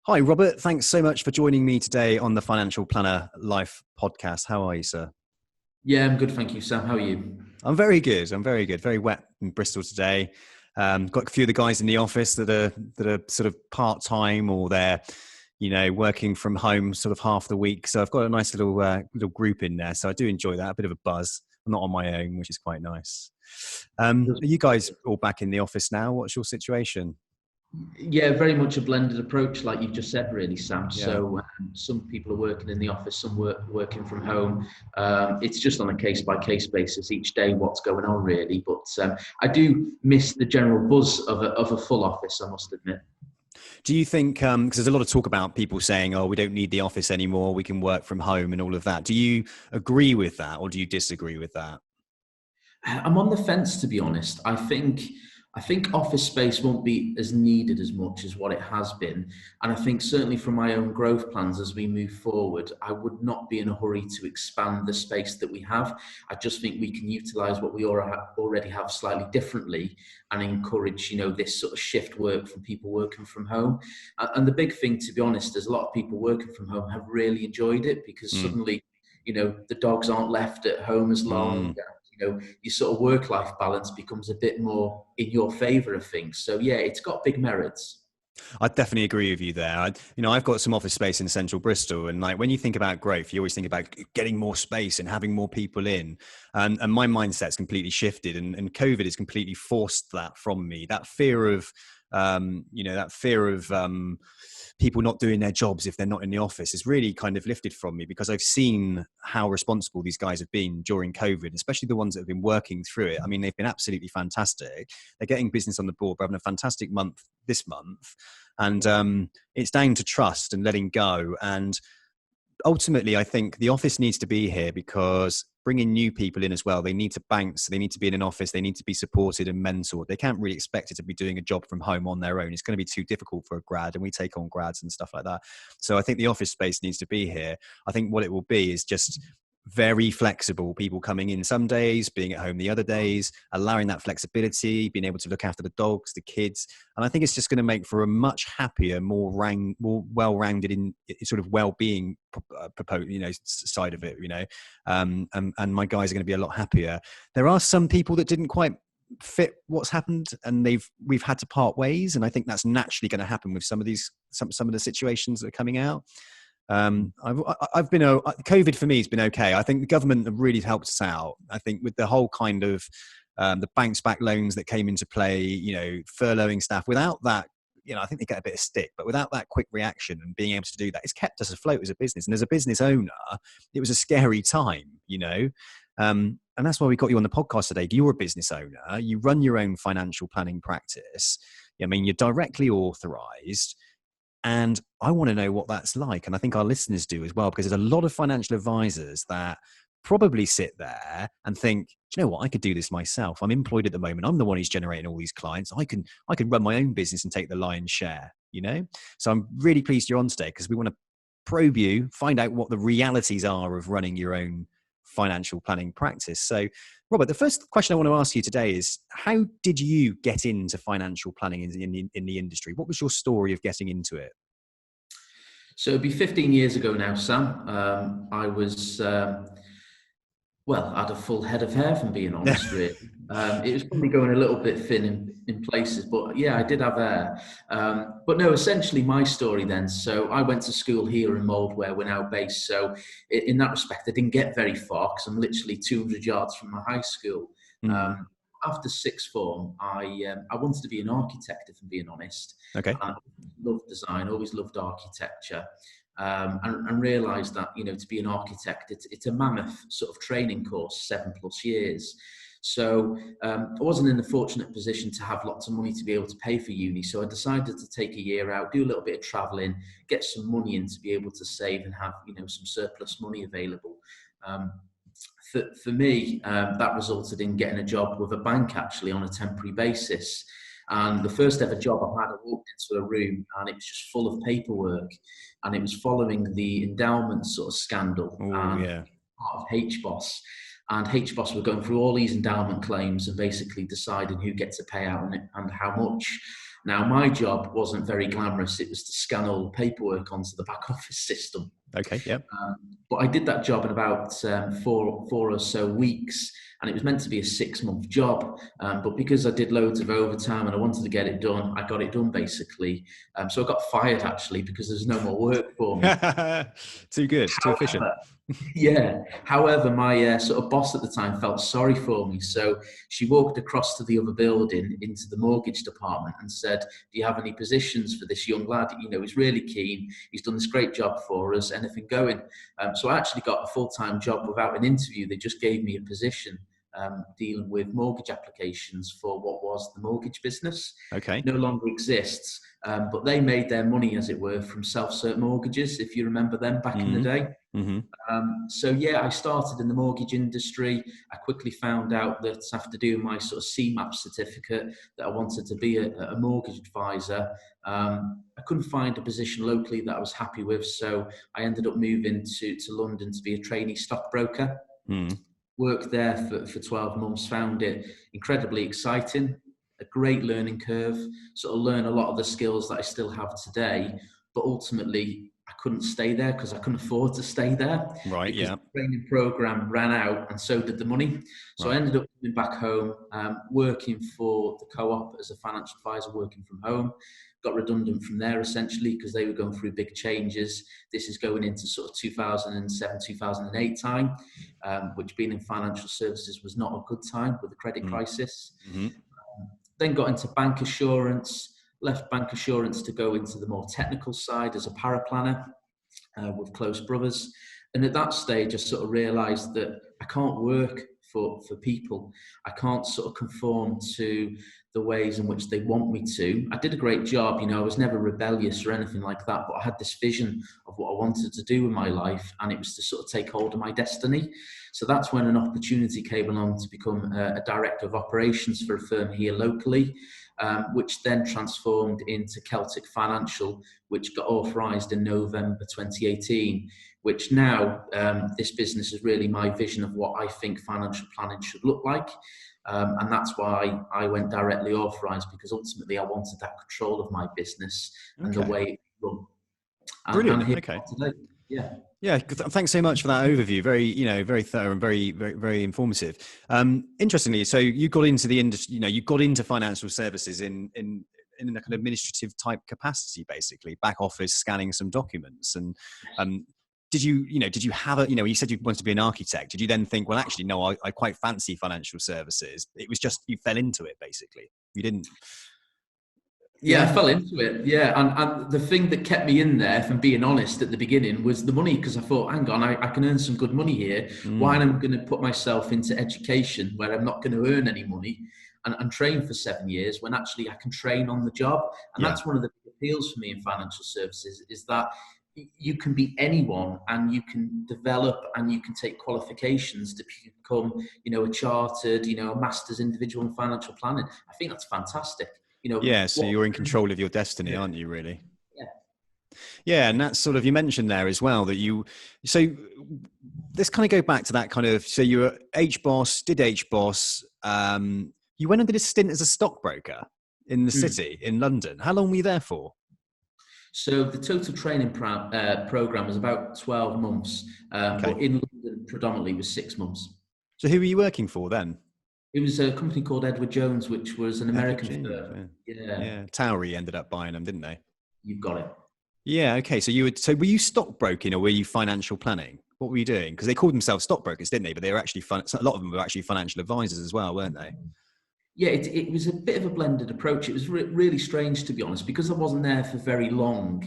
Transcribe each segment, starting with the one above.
Hi, Robert. Thanks so much for joining me today on the Financial Planner Life podcast. How are you, sir? Yeah, I'm good, thank you, Sam. How are you? I'm very good. I'm very good. Very wet in Bristol today. Got a few of the guys in the office that are sort of part time or they're, working from home sort of half the week. So I've got a nice little group in there. So I do enjoy that. A bit of a buzz. I'm not on my own, which is quite nice. Are you guys all back in the office now? What's your situation? Yeah, very much a blended approach, like you've just said, really, Sam. Yeah. So some people are working in the office, some working from home. It's just on a case-by-case basis each day what's going on, really. But I do miss the general buzz of a full office, I must admit. Do you think, because there's a lot of talk about people saying, oh, we don't need the office anymore, we can work from home and all of that. Do you agree with that or do you disagree with that? I'm on the fence, to be honest. I think office space won't be as needed as much as what it has been, and I think certainly from my own growth plans as we move forward, I would not be in a hurry to expand the space that we have. I just think we can utilise what we already have slightly differently, and encourage this sort of shift work from people working from home. And the big thing, to be honest, is a lot of people working from home have really enjoyed it because Mm. suddenly the dogs aren't left at home as long. Mm. Your sort of work-life balance becomes a bit more in your favour of things. So yeah, it's got big merits. I definitely agree with you there. I've got some office space in central Bristol, and like when you think about growth, you always think about getting more space and having more people in. And my mindset's completely shifted, and COVID has completely forced that from me. That fear of, people not doing their jobs if they're not in the office is really kind of lifted from me because I've seen how responsible these guys have been during COVID, especially the ones that have been working through it. I mean, they've been absolutely fantastic. They're getting business on the board. We're having a fantastic month this month. And it's down to trust and letting go. And ultimately, I think the office needs to be here because bringing new people in as well, they need to bank, so they need to be in an office, they need to be supported and mentored. They can't really expect it to be doing a job from home on their own. It's going to be too difficult for a grad, and we take on grads and stuff like that. So I think the office space needs to be here. I think what it will be is just very flexible, people coming in some days, being at home the other days, allowing that flexibility, being able to look after the dogs, the kids. And I think it's just going to make for a much happier, more well-rounded in sort of well-being side of it, and my guys are going to be a lot happier. There are some people that didn't quite fit what's happened and we've had to part ways. And I think that's naturally going to happen with some of the situations that are coming out. COVID for me has been okay. I think the government have really helped us out. I think with the whole kind of the bounce back loans that came into play, furloughing staff. Without that, I think they get a bit of stick, but without that quick reaction and being able to do that, it's kept us afloat as a business. And as a business owner, it was a scary time, and that's why we got you on the podcast today. You're a business owner. You run your own financial planning practice. I mean, you're directly authorised. And I want to know what that's like. And I think our listeners do as well, because there's a lot of financial advisors that probably sit there and think, do you know what? I could do this myself. I'm employed at the moment. I'm the one who's generating all these clients. I can run my own business and take the lion's share, So I'm really pleased you're on today because we want to probe you, find out what the realities are of running your own financial planning practice. So Robert, the first question I want to ask you today is, how did you get into financial planning in the industry? What was your story of getting into it? So it'd be 15 years ago now, Sam. I was, I had a full head of hair, from being honest, really. It was probably going a little bit thin in places, but yeah, I did have hair. But no, essentially my story then. So I went to school here in Mold, where we're now based. So in that respect, I didn't get very far because I'm literally 200 yards from my high school. Mm. After sixth form, I wanted to be an architect, if I'm being honest. Okay. I loved design, always loved architecture. And realised that to be an architect, it's a mammoth sort of training course, 7+ years. So I wasn't in the fortunate position to have lots of money to be able to pay for uni. So I decided to take a year out, do a little bit of travelling, get some money in to be able to save and have some surplus money available. For me, that resulted in getting a job with a bank, actually, on a temporary basis. And the first ever job I had, I walked into a room and it was just full of paperwork, and it was following the endowment sort of scandal. Oh, yeah. Part of HBOS, and HBOS were going through all these endowment claims and basically deciding who gets a payout and how much. Now, my job wasn't very glamorous. It was to scan all the paperwork onto the back office system. Okay. Yep. But I did that job in about four or so weeks, and it was meant to be a 6-month job. But because I did loads of overtime and I wanted to get it done, I got it done basically. So I got fired actually because there's no more work for me. Too good, too efficient. Yeah. However, my sort of boss at the time felt sorry for me. So she walked across to the other building into the mortgage department and said, do you have any positions for this young lad? You know, he's really keen. He's done this great job for us. Anything going? So I actually got a full-time job without an interview. They just gave me a position dealing with mortgage applications for what was the mortgage business. Okay. No longer exists. But they made their money, as it were, from self-cert mortgages, if you remember them back in the day. Mm-hmm. So yeah, I started in the mortgage industry. I quickly found out that after doing my sort of CMAP certificate that I wanted to be a mortgage advisor. I couldn't find a position locally that I was happy with, so I ended up moving to London to be a trainee stockbroker. Worked there for 12 months, found it incredibly exciting, a great learning curve, sort of learn a lot of the skills that I still have today, but ultimately I couldn't stay there because I couldn't afford to stay there. Right, because yeah. the training program ran out and so did the money. So I ended up coming back home, working for the co-op as a financial advisor, working from home. Got redundant from there essentially because they were going through big changes. This is going into sort of 2007, 2008 time, which being in financial services was not a good time with the credit crisis. Then got into bank assurance, left bank assurance to go into the more technical side as a paraplanner with close brothers. And at that stage, I sort of realised that I can't work for people. I can't sort of conform to the ways in which they want me to. I did a great job, you know, I was never rebellious or anything like that, but I had this vision of what I wanted to do in my life, and it was to sort of take hold of my destiny. So that's when an opportunity came along to become a director of operations for a firm here locally, which then transformed into Celtic Financial, which got authorised in November 2018, which now this business is really my vision of what I think financial planning should look like. And that's why I went directly authorised, because ultimately I wanted that control of my business and the way it run. Brilliant. And here okay. today. Yeah. Yeah, thanks so much for that overview. Very thorough and very informative. Interestingly, so you got into the industry, you got into financial services in a kind of administrative type capacity, basically back office, scanning some documents. And did you have you said you wanted to be an architect. Did you then think, well, actually, no, I quite fancy financial services? It was just you fell into it, basically. You didn't. Yeah, I fell into it. Yeah, and the thing that kept me in there, if I'm being honest, at the beginning was the money, because I thought, hang on, I can earn some good money here. Why am I going to put myself into education where I'm not going to earn any money and train for 7 years when actually I can train on the job? And that's one of the appeals for me in financial services, is that you can be anyone and you can develop and you can take qualifications to become, a chartered, a master's individual in financial planning. I think that's fantastic. So you're in control of your destiny, aren't you, really? Yeah, and that's sort of, you mentioned there as well that so let's kind of go back to that kind of, so you were HBOS, did HBOS, you went and did a stint as a stockbroker in the city, in London. How long were you there for? So the total training program was about 12 months, but in London predominantly was 6 months. So who were you working for then? It was a company called Edward Jones, which was an American firm. Yeah. Towery ended up buying them, didn't they? You've got it. Yeah. Okay. So were you stockbroking or were you financial planning? What were you doing? Because they called themselves stockbrokers, didn't they? But they were actually a lot of them were actually financial advisors as well, weren't they? Yeah, it was a bit of a blended approach. It was really strange, to be honest, because I wasn't there for very long.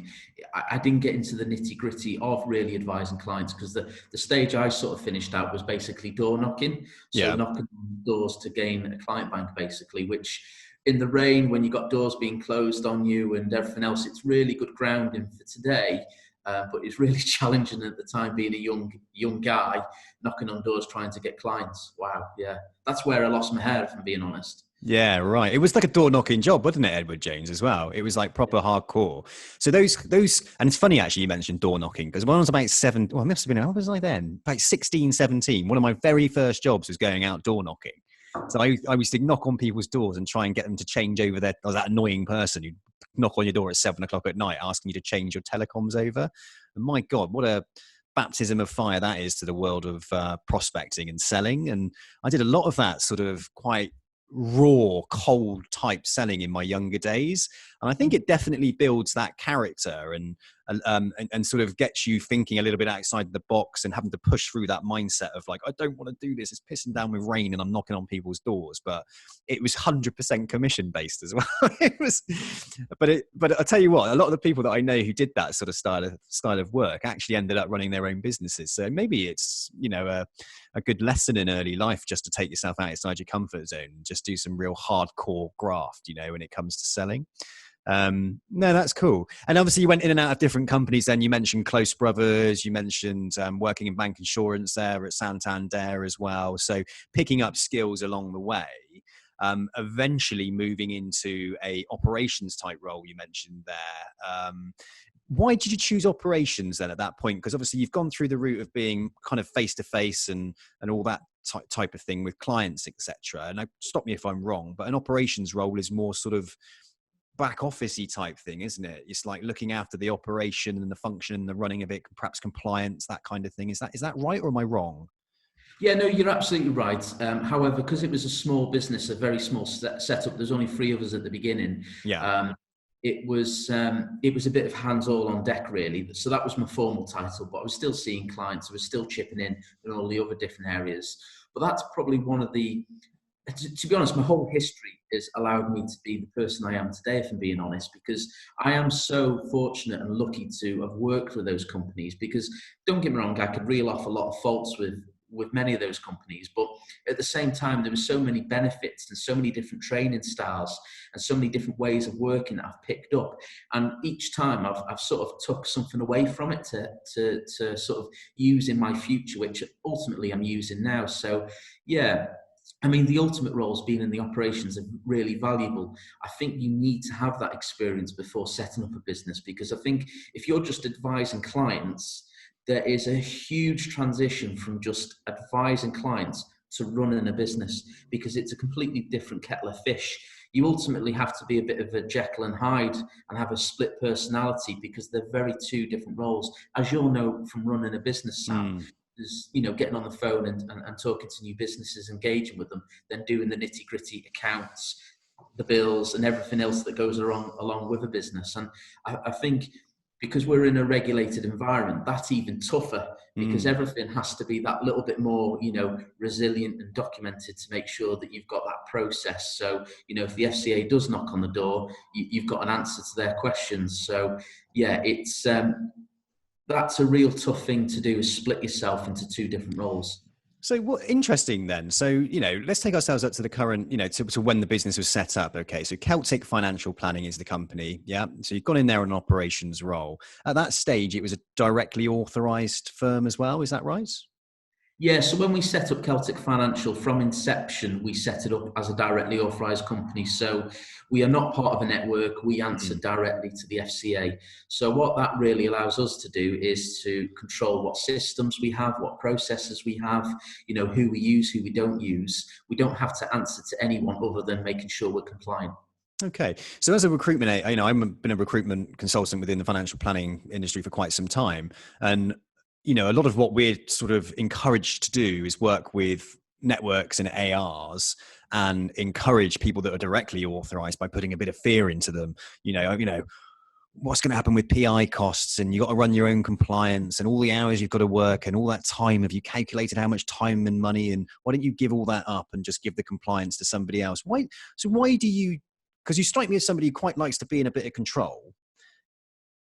I didn't get into the nitty gritty of really advising clients, because the stage I sort of finished out was basically door knocking. So knocking on doors to gain a client bank, basically, which in the rain, when you got doors being closed on you and everything else, it's really good grounding for today. But it's really challenging at the time, being a young guy knocking on doors trying to get clients. Wow, yeah, that's where I lost my hair, if I'm being honest. Yeah, right. It was like a door knocking job, wasn't it, Edward Jones, as well? It was like proper hardcore. So those, and it's funny actually you mentioned door knocking, because when I was about I must have been, how was I then? About 16, 17. One of my very first jobs was going out door knocking. So I used to knock on people's doors and try and get them to change over I was that annoying person who'd knock on your door at 7 o'clock at night asking you to change your telecoms over. And my God, what a baptism of fire that is to the world of prospecting and selling. And I did a lot of that sort of quite raw, cold type selling in my younger days. And I think it definitely builds that character and sort of gets you thinking a little bit outside the box and having to push through that mindset of like, I don't want to do this. It's pissing down with rain and I'm knocking on people's doors. But it was 100% commission based as well. It was, but I tell you what, a lot of the people that I know who did that sort of style of work actually ended up running their own businesses. So maybe it's, a good lesson in early life just to take yourself outside your comfort zone and just do some real hardcore graft, when it comes to selling. No, that's cool. And obviously you went in and out of different companies then. You mentioned Close Brothers, you mentioned working in bank insurance there at Santander as well. So picking up skills along the way, eventually moving into a operations type role you mentioned there. Why did you choose operations then at that point? Because obviously you've gone through the route of being kind of face-to-face and all that type of thing with clients, etc. And stop me if I'm wrong, but an operations role is more sort of back officey type thing, isn't it? It's like looking after the operation and the function and the running of it, perhaps compliance, that kind of thing. Is that right, or am I wrong? Yeah, no, you're absolutely right. However, because it was a small business, a very small setup, there's only 3 of us at the beginning. Yeah. It was a bit of hands all on deck, really. So that was my formal title, but I was still seeing clients. I was still chipping in all the other different areas. But that's probably one of the, to be honest, my whole history has allowed me to be the person I am today, if I'm being honest, because I am so fortunate and lucky to have worked with those companies. Because don't get me wrong, I could reel off a lot of faults with many of those companies, but at the same time, there were so many benefits and so many different training styles and so many different ways of working that I've picked up. And each time I've sort of took something away from it to sort of use in my future, which ultimately I'm using now. So yeah, I mean, the ultimate roles being in the operations are really valuable. I think you need to have that experience before setting up a business, because I think if you're just advising clients, there is a huge transition from just advising clients to running a business, because it's a completely different kettle of fish. You ultimately have to be a bit of a Jekyll and Hyde and have a split personality, because they're very 2 different roles. As you'll know from running a business, Sam, is getting on the phone and talking to new businesses, engaging with them, then doing the nitty gritty accounts, the bills, and everything else that goes along with a business. And I think because we're in a regulated environment, that's even tougher, because everything has to be that little bit more, resilient and documented to make sure that you've got that process. So, if the FCA does knock on the door, you've got an answer to their questions. So, yeah, it's that's a real tough thing to do, is split yourself into 2 different roles. So what interesting then. So, let's take ourselves up to the current, to when the business was set up. Okay. So Celtic Financial Planning is the company. Yeah. So you've gone in there on an operations role. At that stage, it was a directly authorized firm as well. Is that right? Yeah, so when we set up Celtic Financial, from inception, we set it up as a directly authorised company. So we are not part of a network. We answer directly to the FCA. So what that really allows us to do is to control what systems we have, what processes we have, who we use, who we don't use. We don't have to answer to anyone other than making sure we're compliant. Okay. So as a recruitment, I've been a recruitment consultant within the financial planning industry for quite some time. And a lot of what we're sort of encouraged to do is work with networks and ARs and encourage people that are directly authorized by putting a bit of fear into them. What's going to happen with PI costs, and you got to run your own compliance and all the hours you've got to work and all that time. Have you calculated how much time and money, and why don't you give all that up and just give the compliance to somebody else? Why do you, because you strike me as somebody who quite likes to be in a bit of control.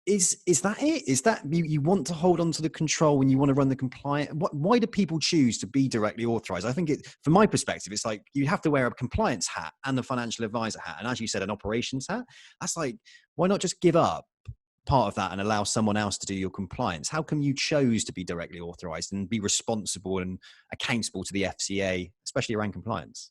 Is that it? Is that you want to hold on to the control when you want to run the compliance? Why do people choose to be directly authorized? I think from my perspective, it's like you have to wear a compliance hat and the financial advisor hat. And as you said, an operations hat. That's like, why not just give up part of that and allow someone else to do your compliance? How come you chose to be directly authorized and be responsible and accountable to the FCA, especially around compliance?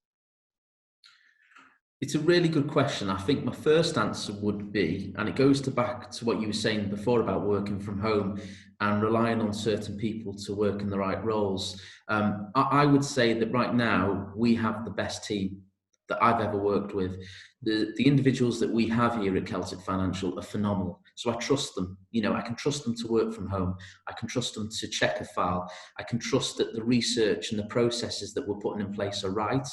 It's a really good question. I think my first answer would be, and it goes back to what you were saying before about working from home and relying on certain people to work in the right roles. I would say that right now we have the best team that I've ever worked with. The individuals that we have here at Celtic Financial are phenomenal. So I trust them. You know, I can trust them to work from home. I can trust them to check a file. I can trust that the research and the processes that we're putting in place are right.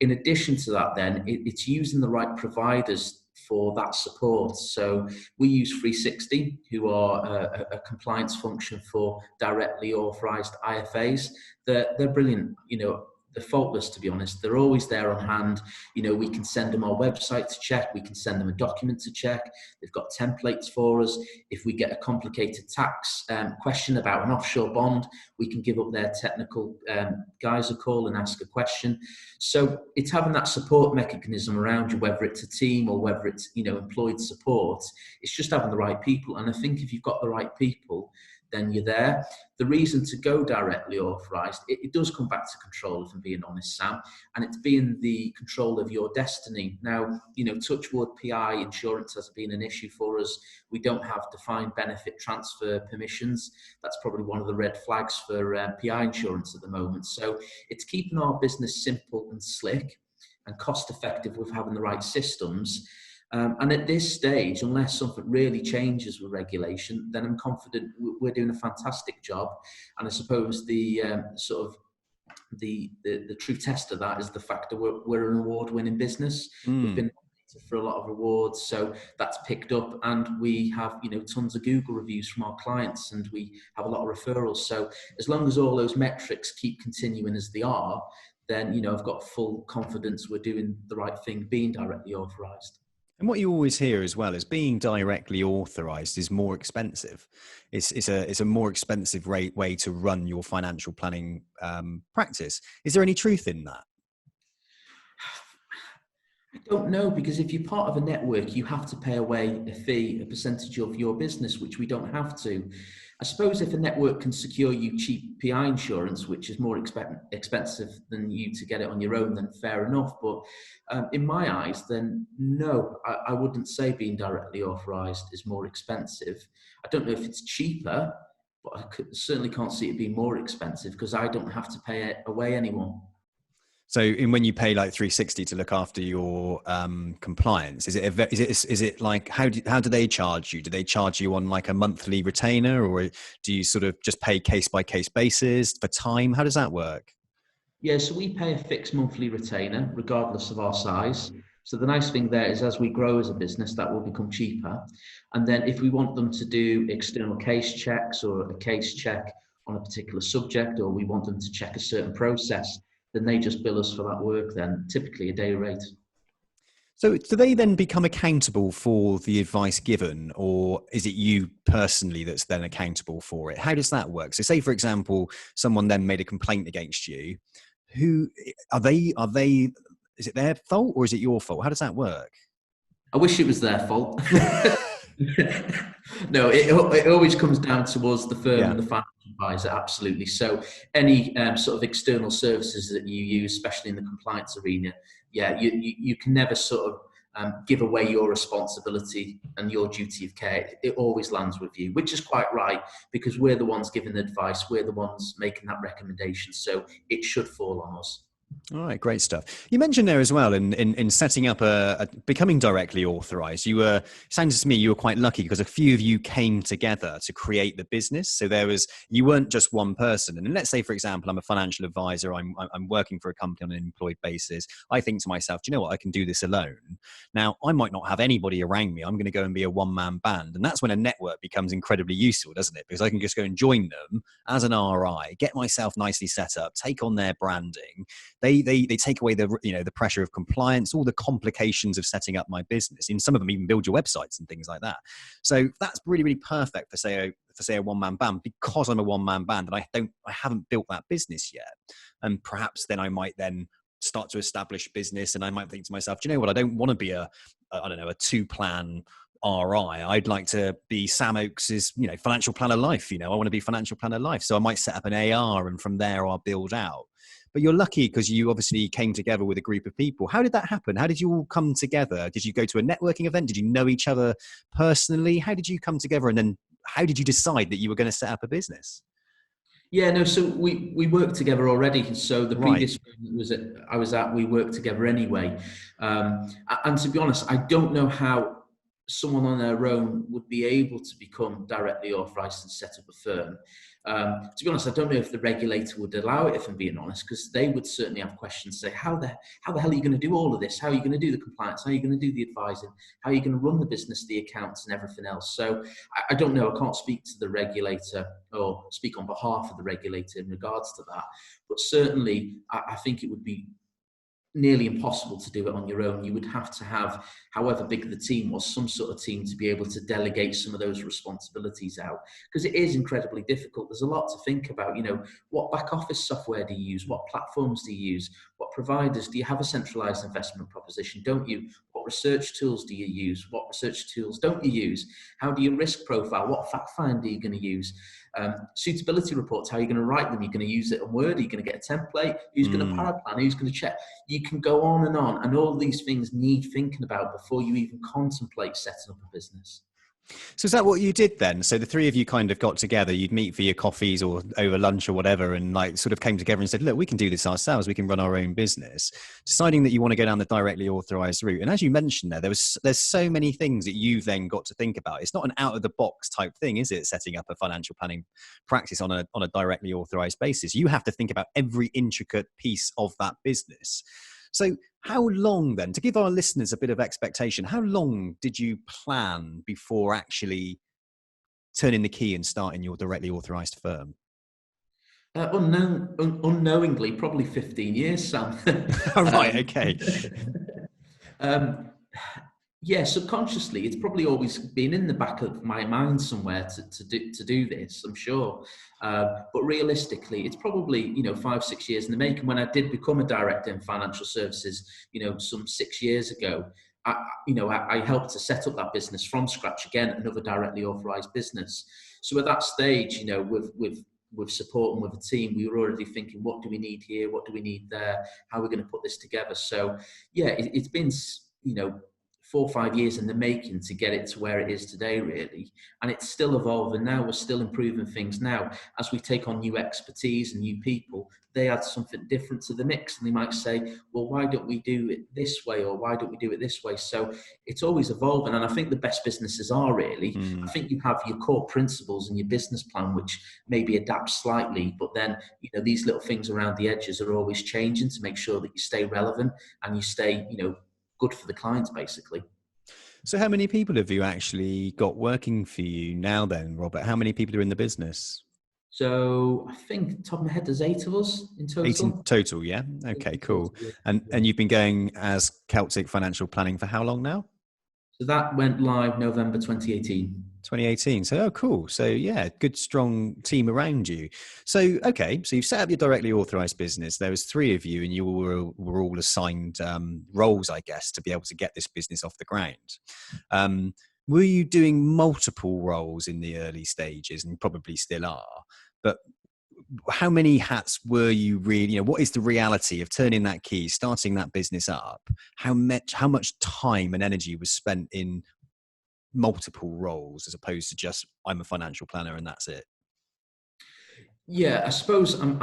In addition to that, then it's using the right providers for that support. So we use 360, who are a compliance function for directly authorised IFAs. They're brilliant. You know, they're faultless, to be honest. They're always there on hand. You know, we can send them our website to check. We can send them a document to check. They've got templates for us. If we get a complicated tax question about an offshore bond, we can give up their technical guys a call and ask a question. So it's having that support mechanism around you, whether it's a team or whether it's, you know, employed support. It's just having the right people. And I think if you've got the right people, then you're there. The reason to go directly authorised, it does come back to control, if I'm being honest, Sam, and it's being the control of your destiny. Now, you know, touch wood, PI insurance has been an issue for us. We don't have defined benefit transfer permissions. That's probably one of the red flags for PI insurance at the moment. So it's keeping our business simple and slick and cost effective with having the right systems. And at this stage, unless something really changes with regulation, then I'm confident we're doing a fantastic job. And I suppose the the true test of that is the fact that we're an award-winning business. We've been nominated for a lot of awards, so that's picked up, and we have, you know, tons of Google reviews from our clients, and we have a lot of referrals. So as long as all those metrics keep continuing as they are, then, you know, I've got full confidence we're doing the right thing, being directly authorised. And what you always hear as well is being directly authorised is more expensive. It's a more expensive way to run your financial planning practice. Is there any truth in that? I don't know, because if you're part of a network, you have to pay away a fee, a percentage of your business, which we don't have to. I suppose if a network can secure you cheap PI insurance, which is more expensive than you to get it on your own, then fair enough. But in my eyes, then no, I wouldn't say being directly authorised is more expensive. I don't know if it's cheaper, but certainly can't see it being more expensive because I don't have to pay away anyone. So, when you pay like 360 to look after your compliance, is it like how do they charge you? Do they charge you on like a monthly retainer, or do you sort of just pay case by case basis for time? How does that work? Yeah, so we pay a fixed monthly retainer regardless of our size. So the nice thing there is as we grow as a business, that will become cheaper. And then if we want them to do external case checks or a case check on a particular subject, or we want them to check a certain process, then they just bill us for that work then, typically a day rate. So do they then become accountable for the advice given, or is it you personally that's then accountable for it? How does that work? So say, for example, someone then made a complaint against you. Who are they? Is it their fault or is it your fault? How does that work? I wish it was their fault. No, it always comes down to us, the firm and the financial advisor, absolutely. So any sort of external services that you use, especially in the compliance arena, you can never sort of give away your responsibility and your duty of care. It always lands with you, which is quite right, because we're the ones giving the advice, we're the ones making that recommendation, so it should fall on us. All right, great stuff. You mentioned there as well in setting up becoming directly authorized. Sounds to me you were quite lucky because a few of you came together to create the business. So you weren't just one person. And let's say, for example, I'm a financial advisor. I'm working for a company on an employed basis. I think to myself, do you know what? I can do this alone. Now, I might not have anybody around me. I'm going to go and be a one-man band. And that's when a network becomes incredibly useful, doesn't it? Because I can just go and join them as an RI, get myself nicely set up, take on their branding. They take away the pressure of compliance, all the complications of setting up my business. In some of them even build your websites and things like that. So that's really, really perfect for say a one-man band, because I'm a one-man band and I haven't built that business yet. And perhaps then I might then start to establish business, and I might think to myself, do you know what? I don't want to be a two-plan RI. I'd like to be Sam Oakes's, financial planner life. I want to be financial planner life. So I might set up an AR, and from there I'll build out. but you're lucky because you obviously came together with a group of people. How did that happen? How did you all come together? Did you go to a networking event? Did you know each other personally? How did you come together? And then how did you decide that you were going to set up a business? Yeah, no. So we worked together already. So the Right. previous firm I was at, we worked together anyway. And to be honest, I don't know how someone on their own would be able to become directly authorised and set up a firm. To be honest, I don't know if the regulator would allow it, if I'm being honest, because they would certainly have questions. Say, how the hell are you going to do all of this? How are you going to do the compliance? How are you going to do the advising? How are you going to run the business, the accounts, and everything else? So I don't know. I can't speak to the regulator or speak on behalf of the regulator in regards to that. But certainly, I think it would be nearly impossible to do it on your own. You would have to have, however big the team was, some sort of team to be able to delegate some of those responsibilities out, because it is incredibly difficult. There's a lot to think about. What back office software do you use? What platforms do you use? What providers? Do you have a centralized investment proposition? Don't you? What research tools do you use? What research tools don't you use? How do you risk profile? What fact find are you going to use? Suitability reports, how are you going to write them? You're going to use it in Word? Are you going to get a template? Who's going to paraplan? Who's going to check? You can go on, and all these things need thinking about before you even contemplate setting up a business. So is that what you did then? So the three of you kind of got together, you'd meet for your coffees or over lunch or whatever, and like sort of came together and said, look, we can do this ourselves. We can run our own business, deciding that you want to go down the directly authorized route. And as you mentioned there's so many things that you've then got to think about. It's not an out of the box type thing, is it? Setting up a financial planning practice on a directly authorized basis. You have to think about every intricate piece of that business. So how long then, to give our listeners a bit of expectation, how long did you plan before actually turning the key and starting your directly authorized firm? Unknowingly, probably 15 years, Sam. Right, okay. Yeah, subconsciously, it's probably always been in the back of my mind somewhere to do this, I'm sure. But realistically, it's probably 5-6 years in the making. When I did become a director in financial services, some 6 years ago, I helped to set up that business from scratch again, another directly authorised business. So at that stage, with support and with a team, we were already thinking, what do we need here? What do we need there? How are we going to put this together? So yeah, it's been 4 or 5 years in the making to get it to where it is today, really. And it's still evolving now. We're still improving things now. As we take on new expertise and new people, they add something different to the mix. And they might say, well, why don't we do it this way? Or why don't we do it this way? So it's always evolving. And I think the best businesses are really, I think you have your core principles and your business plan, which maybe adapts slightly, but then, these little things around the edges are always changing to make sure that you stay relevant and you stay, good for the clients, basically. So how many people have you actually got working for you now then, Robert? How many people are in the business? So I think top of my head, there's 8 of us in total. 8 in total, yeah? Okay, cool. And you've been going as Celtic Financial Planning for how long now? So that went live November 2018. 2018. So, cool. So, yeah, good, strong team around you. So, okay. So you've set up your directly authorized business. There was 3 of you and you were all assigned roles, I guess, to be able to get this business off the ground. Were you doing multiple roles in the early stages, and probably still are? But how many hats were you really, what is the reality of turning that key, starting that business up? How much time and energy was spent in multiple roles as opposed to just I'm a financial planner and that's it? Yeah, I suppose I'm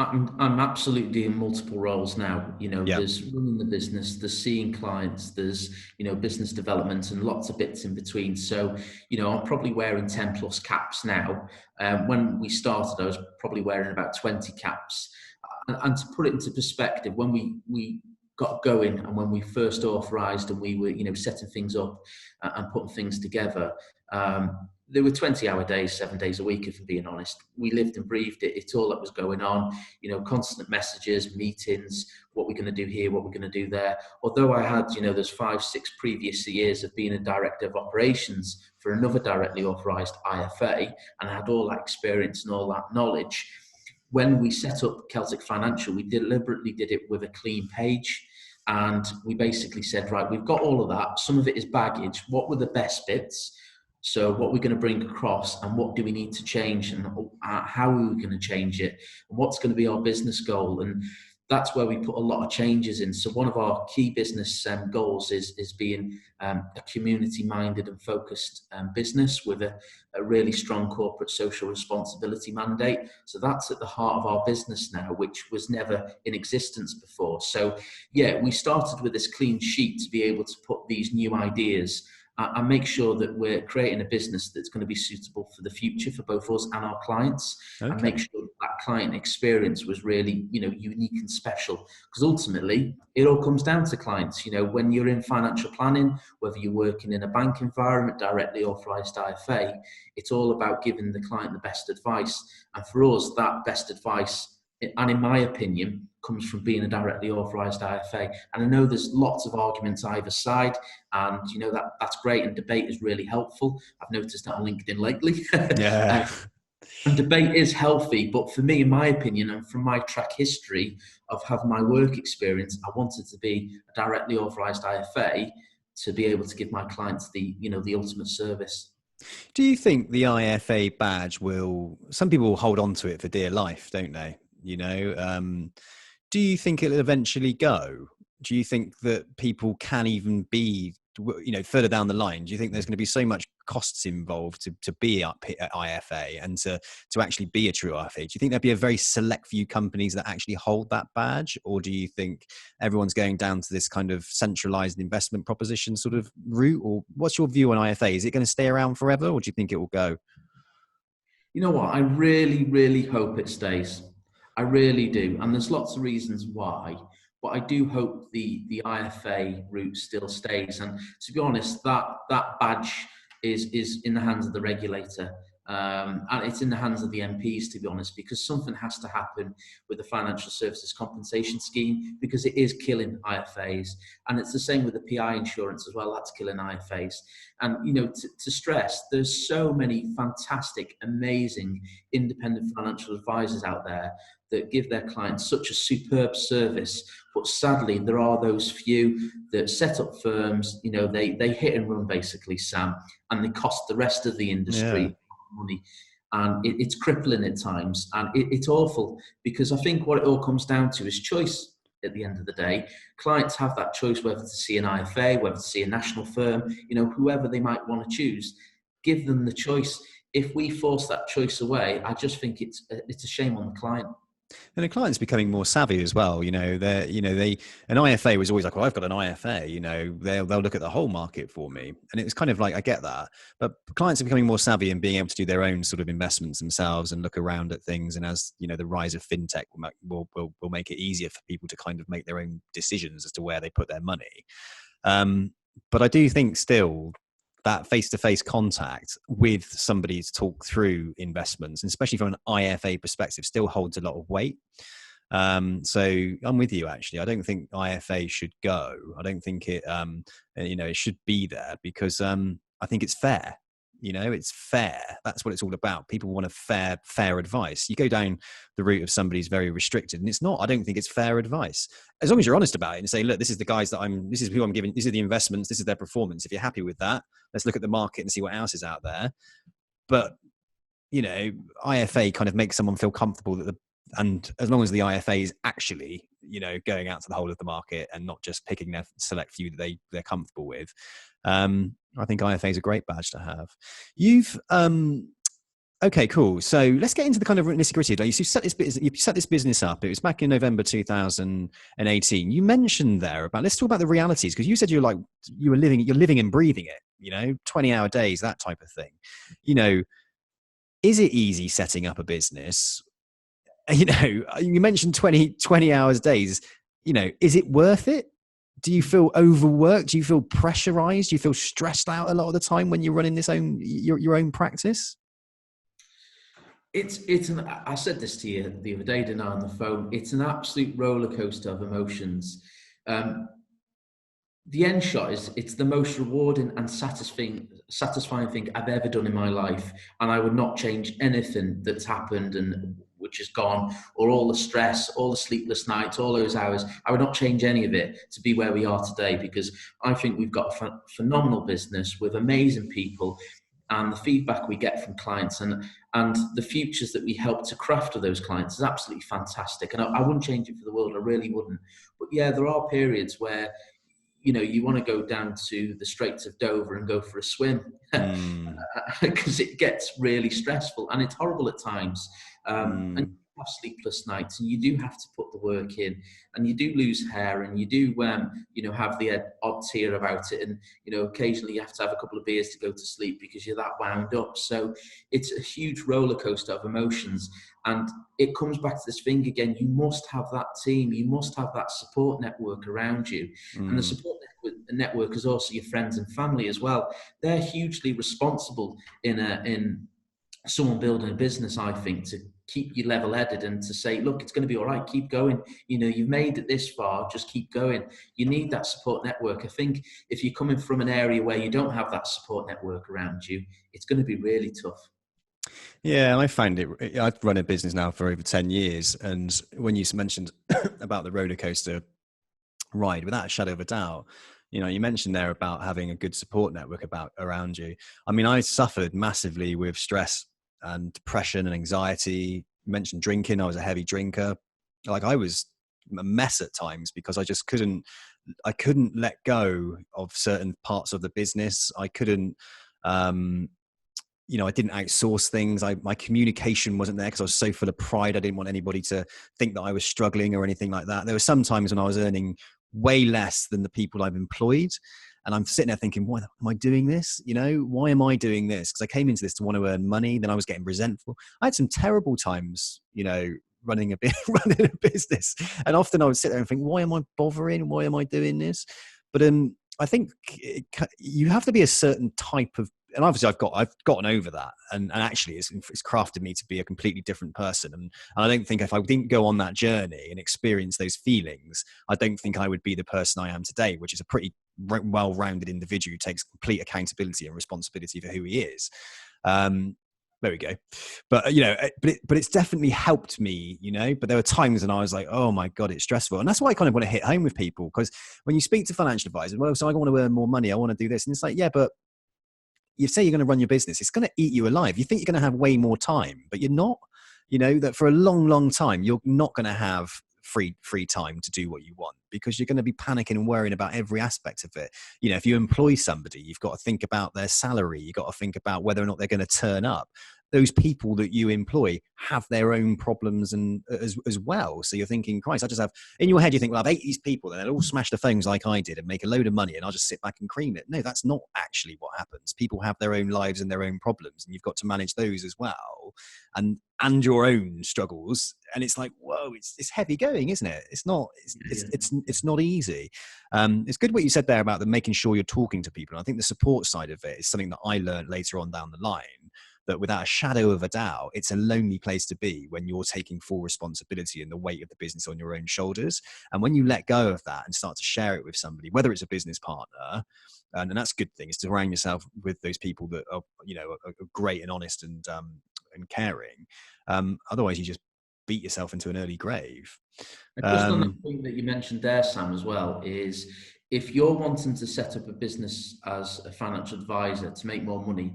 absolutely in multiple roles now. There's running the business, there's seeing clients, there's business development, and lots of bits in between. So I'm probably wearing 10 plus caps now. When we started, I was probably wearing about 20 caps. And to put it into perspective, when we got going and when we first authorised and we were setting things up and putting things together, there were 20-hour days, 7 days a week, if I'm being honest. We lived and breathed it. It's all that was going on, constant messages, meetings, what we're going to do here, what we're going to do there. Although I had, those 5-6 previous years of being a director of operations for another directly authorised IFA, and I had all that experience and all that knowledge. When we set up Celtic Financial, we deliberately did it with a clean page. And we basically said, right, we've got all of that. Some of it is baggage. What were the best bits? So what we're going to bring across, and what do we need to change, and how are we going to change it, and what's going to be our business goal? And that's where we put a lot of changes in. So one of our key business goals is being a community-minded and focused business with a really strong corporate social responsibility mandate. So that's at the heart of our business now, which was never in existence before. So yeah, we started with this clean sheet to be able to put these new ideas and make sure that we're creating a business that's going to be suitable for the future for both us and our clients, and make sure that client experience was really, unique and special. Because ultimately, it all comes down to clients. When you're in financial planning, whether you're working in a bank environment, directly authorised IFA, it's all about giving the client the best advice. And for us, that best advice, and in my opinion, comes from being a directly authorised IFA. And I know there's lots of arguments either side, and that's great, and debate is really helpful. I've noticed that on LinkedIn lately. Yeah. And debate is healthy, but for me, in my opinion, and from my track history of having my work experience, I wanted to be a directly authorised IFA to be able to give my clients the ultimate service. Do you think the IFA badge some people will hold on to it for dear life, don't they? Do you think it'll eventually go? Do you think that people can even be, further down the line? Do you think there's going to be so much costs involved to be up at IFA and to actually be a true IFA? Do you think there'll be a very select few companies that actually hold that badge? Or do you think everyone's going down to this kind of centralized investment proposition sort of route? Or what's your view on IFA? Is it going to stay around forever, or do you think it will go? You know what? I really, really hope it stays. I really do. And there's lots of reasons why, but I do hope the IFA route still stays. And to be honest, that badge is in the hands of the regulator. And it's in the hands of the MPs, to be honest, because something has to happen with the financial services compensation scheme, because it is killing IFAs. And it's the same with the PI insurance as well. That's killing IFAs. And, to stress, there's so many fantastic, amazing independent financial advisors out there that give their clients such a superb service. But sadly, there are those few that set up firms, they hit and run basically, Sam, and they cost the rest of the industry money. And it's crippling at times. And it's awful, because I think what it all comes down to is choice. At the end of the day, clients have that choice whether to see an IFA, whether to see a national firm, whoever they might want to choose. Give them the choice. If we force that choice away, I just think it's a shame on the client. And the client's becoming more savvy as well. An IFA was always like, well, I've got an IFA, they'll look at the whole market for me. And it's kind of like, I get that, but clients are becoming more savvy and being able to do their own sort of investments themselves and look around at things. And as the rise of fintech will make it easier for people to kind of make their own decisions as to where they put their money. But I do think still that face-to-face contact with somebody to talk through investments, and especially from an IFA perspective, still holds a lot of weight. So I'm with you, actually. I don't think IFA should go. I don't think it should be there, because I think it's fair. It's fair. That's what it's all about. People want a fair advice. You go down the route of somebody who's very restricted, and it's not. I don't think it's fair advice. As long as you're honest about it and say, look, this is the guys this is who I'm giving, these are the investments, this is their performance. If you're happy with that, let's look at the market and see what else is out there. But, IFA kind of makes someone feel comfortable and as long as the IFA is actually, going out to the whole of the market and not just picking their select few that they're comfortable with, I think IFA is a great badge to have. You've okay, cool. So let's get into the kind of nitty-gritty. Like you set this business up. It was back in November 2018. You mentioned there about, let's talk about the realities, because you said you're living and breathing it. 20-hour days, that type of thing. Is it easy setting up a business? You mentioned 20 hours days. Is it worth it? Do you feel overworked? Do you feel pressurized? Do you feel stressed out a lot of the time when you're running your own practice? I said this to you the other day, didn't I, on the phone? It's an absolute roller coaster of emotions. The end shot is it's the most rewarding and satisfying thing I've ever done in my life, and I would not change anything that's happened and which is gone, or all the stress, all the sleepless nights, all those hours. I would not change any of it to be where we are today, because I think we've got a phenomenal business with amazing people, and the feedback we get from clients and the futures that we help to craft for those clients is absolutely fantastic. And I wouldn't change it for the world. I really wouldn't. But yeah, there are periods where, you want to go down to the Straits of Dover and go for a swim because it gets really stressful and it's horrible at times. And you have sleepless nights, and you do have to put the work in, and you do lose hair, and you do, have the odd tear about it, and occasionally you have to have a couple of beers to go to sleep because you're that wound up. So it's a huge roller coaster of emotions, and it comes back to this thing again. You must have that team, you must have that support network around you, and the support network is also your friends and family as well. They're hugely responsible in someone building a business, I think, to keep you level-headed and to say, look, it's going to be all right, keep going. You've made it this far, just keep going. You need that support network. I think if you're coming from an area where you don't have that support network around you, it's going to be really tough. Yeah, I find it. I've run a business now for over 10 years. And when you mentioned about the roller coaster ride, without a shadow of a doubt, you mentioned there about having a good support network around you. I mean, I suffered massively with stress and depression and anxiety. You mentioned drinking. I was a heavy drinker. Like, I was a mess at times because I just couldn't let go of certain parts of the business. I couldn't, I didn't outsource things. My communication wasn't there because I was so full of pride. I didn't want anybody to think that I was struggling or anything like that. There were some times when I was earning way less than the people I've employed. And I'm sitting there thinking, why am I doing this? Why am I doing this? Because I came into this to want to earn money. Then I was getting resentful. I had some terrible times, running a business. And often I would sit there and think, why am I bothering? Why am I doing this? But I think you have to be a certain type of, and obviously I've gotten over that, and actually it's crafted me to be a completely different person. And I don't think if I didn't go on that journey and experience those feelings, I don't think I would be the person I am today, which is a pretty well-rounded individual who takes complete accountability and responsibility for who he is. There we go. But but it's definitely helped me, but there were times when I was like, oh my God, it's stressful. And that's why I kind of want to hit home with people, because when you speak to financial advisors, well, so I want to earn more money, I want to do this. And it's like, yeah, but you say you're going to run your business, it's going to eat you alive. You think you're going to have way more time, but you're not. That for a long, long time, you're not going to have free time to do what you want, because you're going to be panicking and worrying about every aspect of it. If you employ somebody, you've got to think about their salary. You've got to think about whether or not they're going to turn up. Those people that you employ have their own problems and as well. So you're thinking, Christ, in your head, you think, well, I've 80 people and they'll all smash the phones like I did and make a load of money and I'll just sit back and cream it. No, that's not actually what happens. People have their own lives and their own problems, and you've got to manage those as well. And your own struggles. And it's like, whoa, it's heavy going, isn't it? It's not easy. It's good what you said there about making sure you're talking to people. And I think the support side of it is something that I learned later on down the line, that without a shadow of a doubt, it's a lonely place to be when you're taking full responsibility and the weight of the business on your own shoulders. And when you let go of that and start to share it with somebody, whether it's a business partner, and that's a good thing, is to surround yourself with those people that are great and honest and caring. Otherwise you just beat yourself into an early grave. Just on the point that you mentioned there, Sam, as well, is if you're wanting to set up a business as a financial advisor to make more money,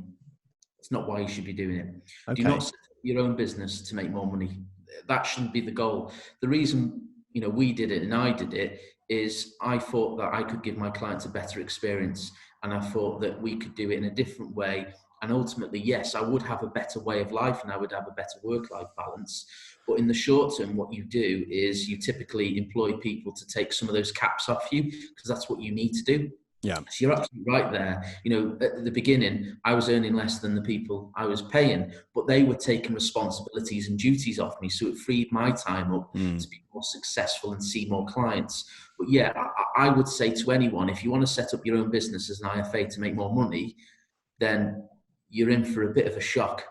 it's not why you should be doing it. Okay. Do not set up your own business to make more money. That shouldn't be the goal. The reason we did it and I did it is I thought that I could give my clients a better experience, and I thought that we could do it in a different way. And ultimately, yes, I would have a better way of life and I would have a better work-life balance. But in the short term, what you do is you typically employ people to take some of those caps off you, because that's what you need to do. Yeah. So you're absolutely right there. At the beginning, I was earning less than the people I was paying, but they were taking responsibilities and duties off me. So it freed my time up to be more successful and see more clients. But yeah, I would say to anyone, if you want to set up your own business as an IFA to make more money, then you're in for a bit of a shock.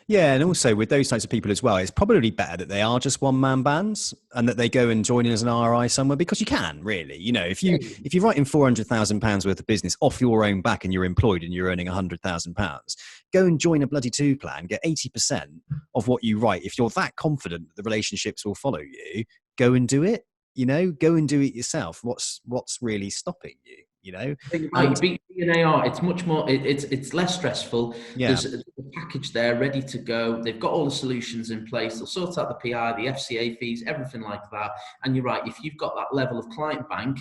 Yeah, and also with those types of people as well, it's probably better that they are just one-man bands and that they go and join in as an RI somewhere, because you can really, if you're writing £400,000 worth of business off your own back and you're employed and you're earning £100,000, go and join a bloody 2-plan, get 80% of what you write. If you're that confident that the relationships will follow you, go and do it. Go and do it yourself. What's really stopping you? you know? I think And like being AR, it's much more. It's less stressful. yeah, There's a package there ready to go. They've got all the solutions in place. They'll sort out the PI, the FCA fees, everything like that. And you're right. If you've got that level of client bank,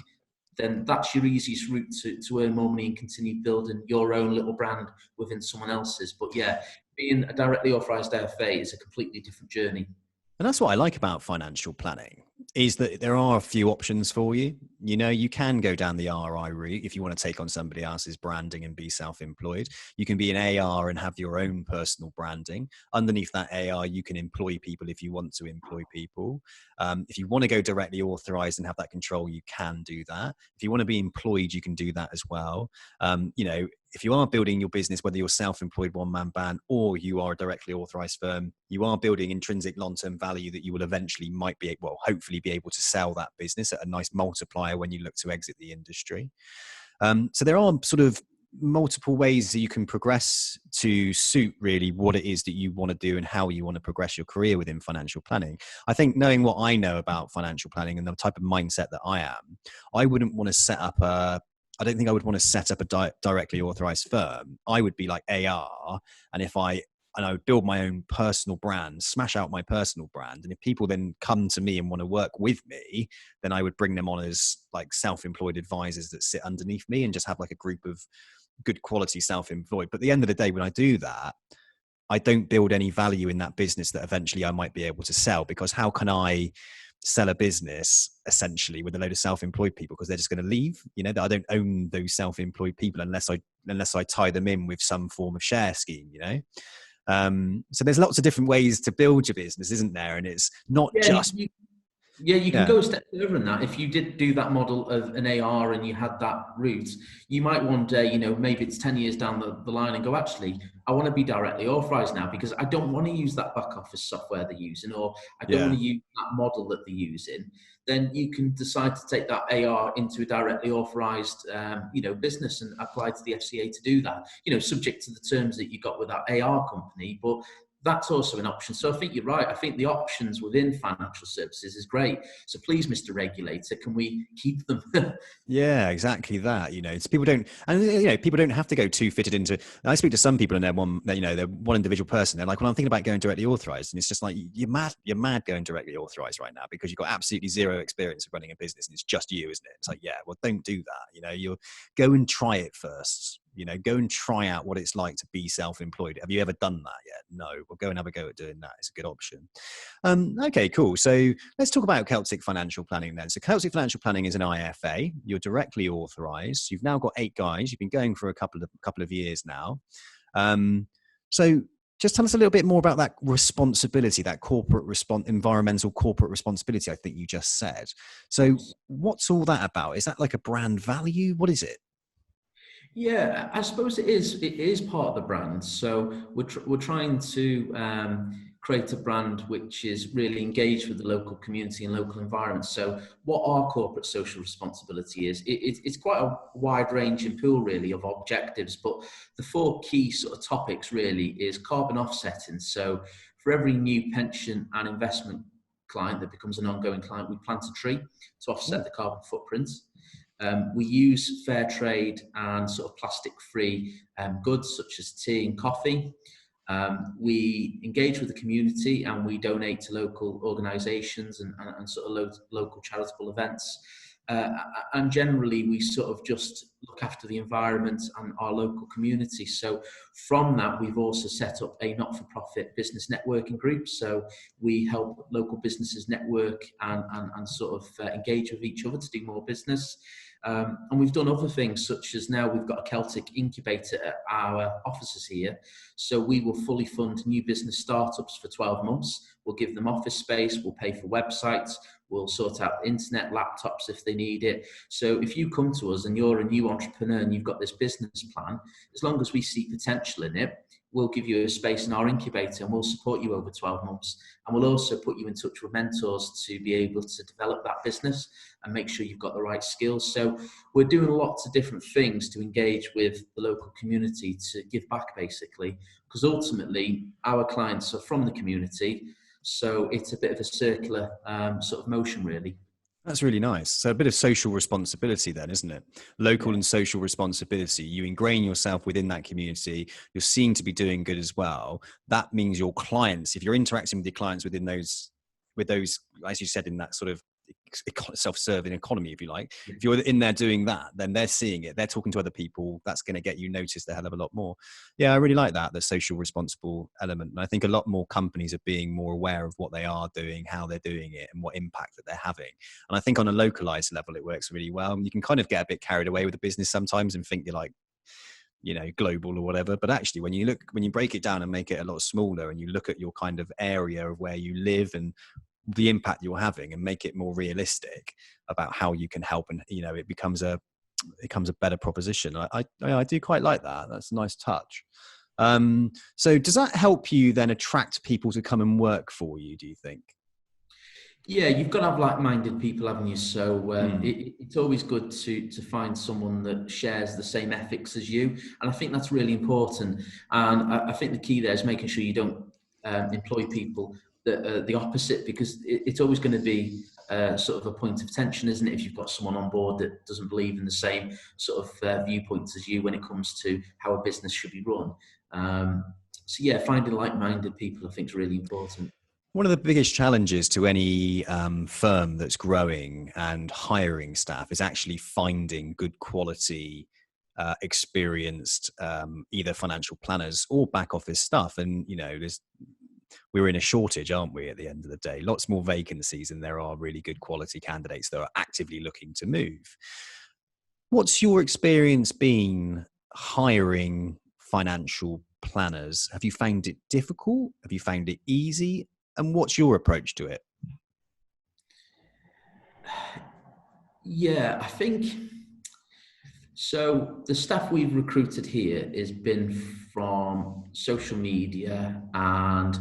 then that's your easiest route to earn more money and continue building your own little brand within someone else's. But yeah, being a directly authorised FA is a completely different journey. and that's what I like about financial planning is that there are a few options for you. You know, you can go down the RI route if you want to take on somebody else's branding and be self-employed. You can be an AR and have your own personal branding. Underneath that AR, you can employ people if you want to employ people. If you want to go directly authorized and have that control, you can do that. If you want to be employed, you can do that as well. You know, if you are building your business, whether you're self-employed one-man band or you are a directly authorized firm, you are building intrinsic long-term value that you will eventually hopefully be able to sell that business at a nice multiplier when you look to exit the industry. So there are sort of multiple ways that you can progress to suit really what it is that you want to do and how you want to progress your career within financial planning. I think knowing what I know about financial planning and the type of mindset that I am, I wouldn't want to set up I don't think I would want to set up a directly authorized firm. I would be like AR, and I would build my own personal brand, smash out my personal brand. And if people then come to me and want to work with me, then I would bring them on as like self-employed advisors that sit underneath me and just have like a group of good quality self-employed. But at the end of the day, when I do that, I don't build any value in that business that eventually I might be able to sell, because how can I sell a business essentially with a load of self-employed people, because they're just going to leave? You know, that I don't own those self-employed people unless I tie them in with some form of share scheme, you know? So there's lots of different ways to build your business, isn't there? And it's not Yeah, just you can yeah go a step further than that. If you did do that model of an AR and you had that route, you might one day, you know, maybe it's 10 years down the line and go, actually, I want to be directly authorized now because I don't want to use that back office software they're using, or I don't want yeah to use that model that they're using. Then you can decide to take that AR into a directly authorized, you know, business and apply to the FCA to do that, you know, subject to the terms that you got with that AR company. But that's also an option. So I think you're right. I think the options within financial services is great. So please, Mr. Regulator, can we keep them? Yeah, exactly that. You know, it's people don't, and you know, people don't have to go too fitted into. I speak to some people and they're one individual person. They're like, well, I'm thinking about going directly authorized, and it's just like you're mad going directly authorized right now because you've got absolutely zero experience of running a business, and it's just you, isn't it? It's like, yeah, well, don't do that. You know, you'll go and try it first. You know, go and try out what it's like to be self-employed. Have you ever done that yet? No. Well, go and have a go at doing that. It's a good option. Okay, cool. So let's talk about Celtic Financial Planning then. So Celtic Financial Planning is an IFA. You're directly authorized. You've now got 8 guys. You've been going for a couple of years now. So just tell us a little bit more about that responsibility, that environmental corporate responsibility, I think you just said. So what's all that about? Is that like a brand value? What is it? Yeah, I suppose it is. It is part of the brand. So we're trying to create a brand which is really engaged with the local community and local environment. So what our corporate social responsibility is, it's quite a wide ranging pool really of objectives. But the 4 key sort of topics really is carbon offsetting. So for every new pension and investment client that becomes an ongoing client, we plant a tree to offset the carbon footprint. We use fair trade and sort of plastic-free goods such as tea and coffee. We engage with the community and we donate to local organisations and sort of local charitable events. And generally, we sort of just look after the environment and our local community. So from that, we've also set up a not-for-profit business networking group. So we help local businesses network and sort of engage with each other to do more business. And we've done other things, such as now we've got a Celtic incubator at our offices here. So we will fully fund new business startups for 12 months. We'll give them office space, we'll pay for websites, we'll sort out internet, laptops if they need it. So if you come to us and you're a new entrepreneur and you've got this business plan, as long as we see potential in it, we'll give you a space in our incubator and we'll support you over 12 months. And we'll also put you in touch with mentors to be able to develop that business and make sure you've got the right skills. So we're doing lots of different things to engage with the local community to give back basically, because ultimately our clients are from the community. So it's a bit of a circular sort of motion really. That's really nice. So a bit of social responsibility then, isn't it? Local Yeah. and social responsibility. You ingrain yourself within that community. You're seen to be doing good as well. That means your clients, if you're interacting with your clients within those, as you said, in that sort of self-serving economy, if you like, Yeah. if you're in there doing that, then they're seeing it, they're talking to other people. That's going to get you noticed a hell of a lot more. Yeah, I really like that, the social responsible element. And I think a lot more companies are being more aware of what they are doing, how they're doing it, and what impact that they're having. And I think on a localized level, it works really well. You can kind of get a bit carried away with the business sometimes and think you're like, global or whatever. But actually, when you break it down and make it a lot smaller, and you look at your kind of area of where you live and the impact you're having, and make it more realistic about how you can help, and it becomes a better proposition. I do quite like that. That's a nice touch. So does that help you then attract people to come and work for you, do you think? Yeah, you've got to have like-minded people, haven't you? So Mm. it's always good to find someone that shares the same ethics as you, and I think that's really important. And I think the key there is making sure you don't employ people that are the opposite, because it's always going to be sort of a point of tension, isn't it? If you've got someone on board that doesn't believe in the same sort of viewpoints as you when it comes to how a business should be run. So yeah, finding like-minded people, I think, is really important. One of the biggest challenges to any firm that's growing and hiring staff is actually finding good quality, experienced, either financial planners or back office staff. And, we're in a shortage, aren't we, at the end of the day? Lots more vacancies than there are really good quality candidates that are actively looking to move. What's your experience been hiring financial planners? Have you found it difficult? Have you found it easy? And what's your approach to it? Yeah, I think so. The staff we've recruited here has been from social media and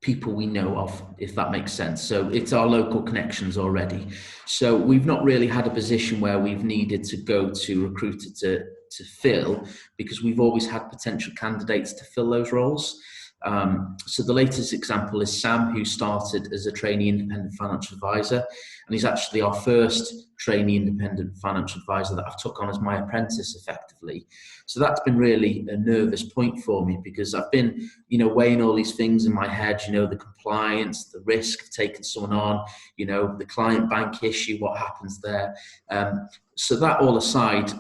people we know of, if that makes sense. So it's our local connections already. So we've not really had a position where we've needed to go to recruiter to fill, because we've always had potential candidates to fill those roles. So the latest example is Sam, who started as a trainee independent financial advisor, and he's actually our first trainee independent financial advisor that I've took on as my apprentice effectively. So that's been really a nervous point for me, because I've been, weighing all these things in my head, the compliance, the risk of taking someone on, the client bank issue, what happens there. So that all aside,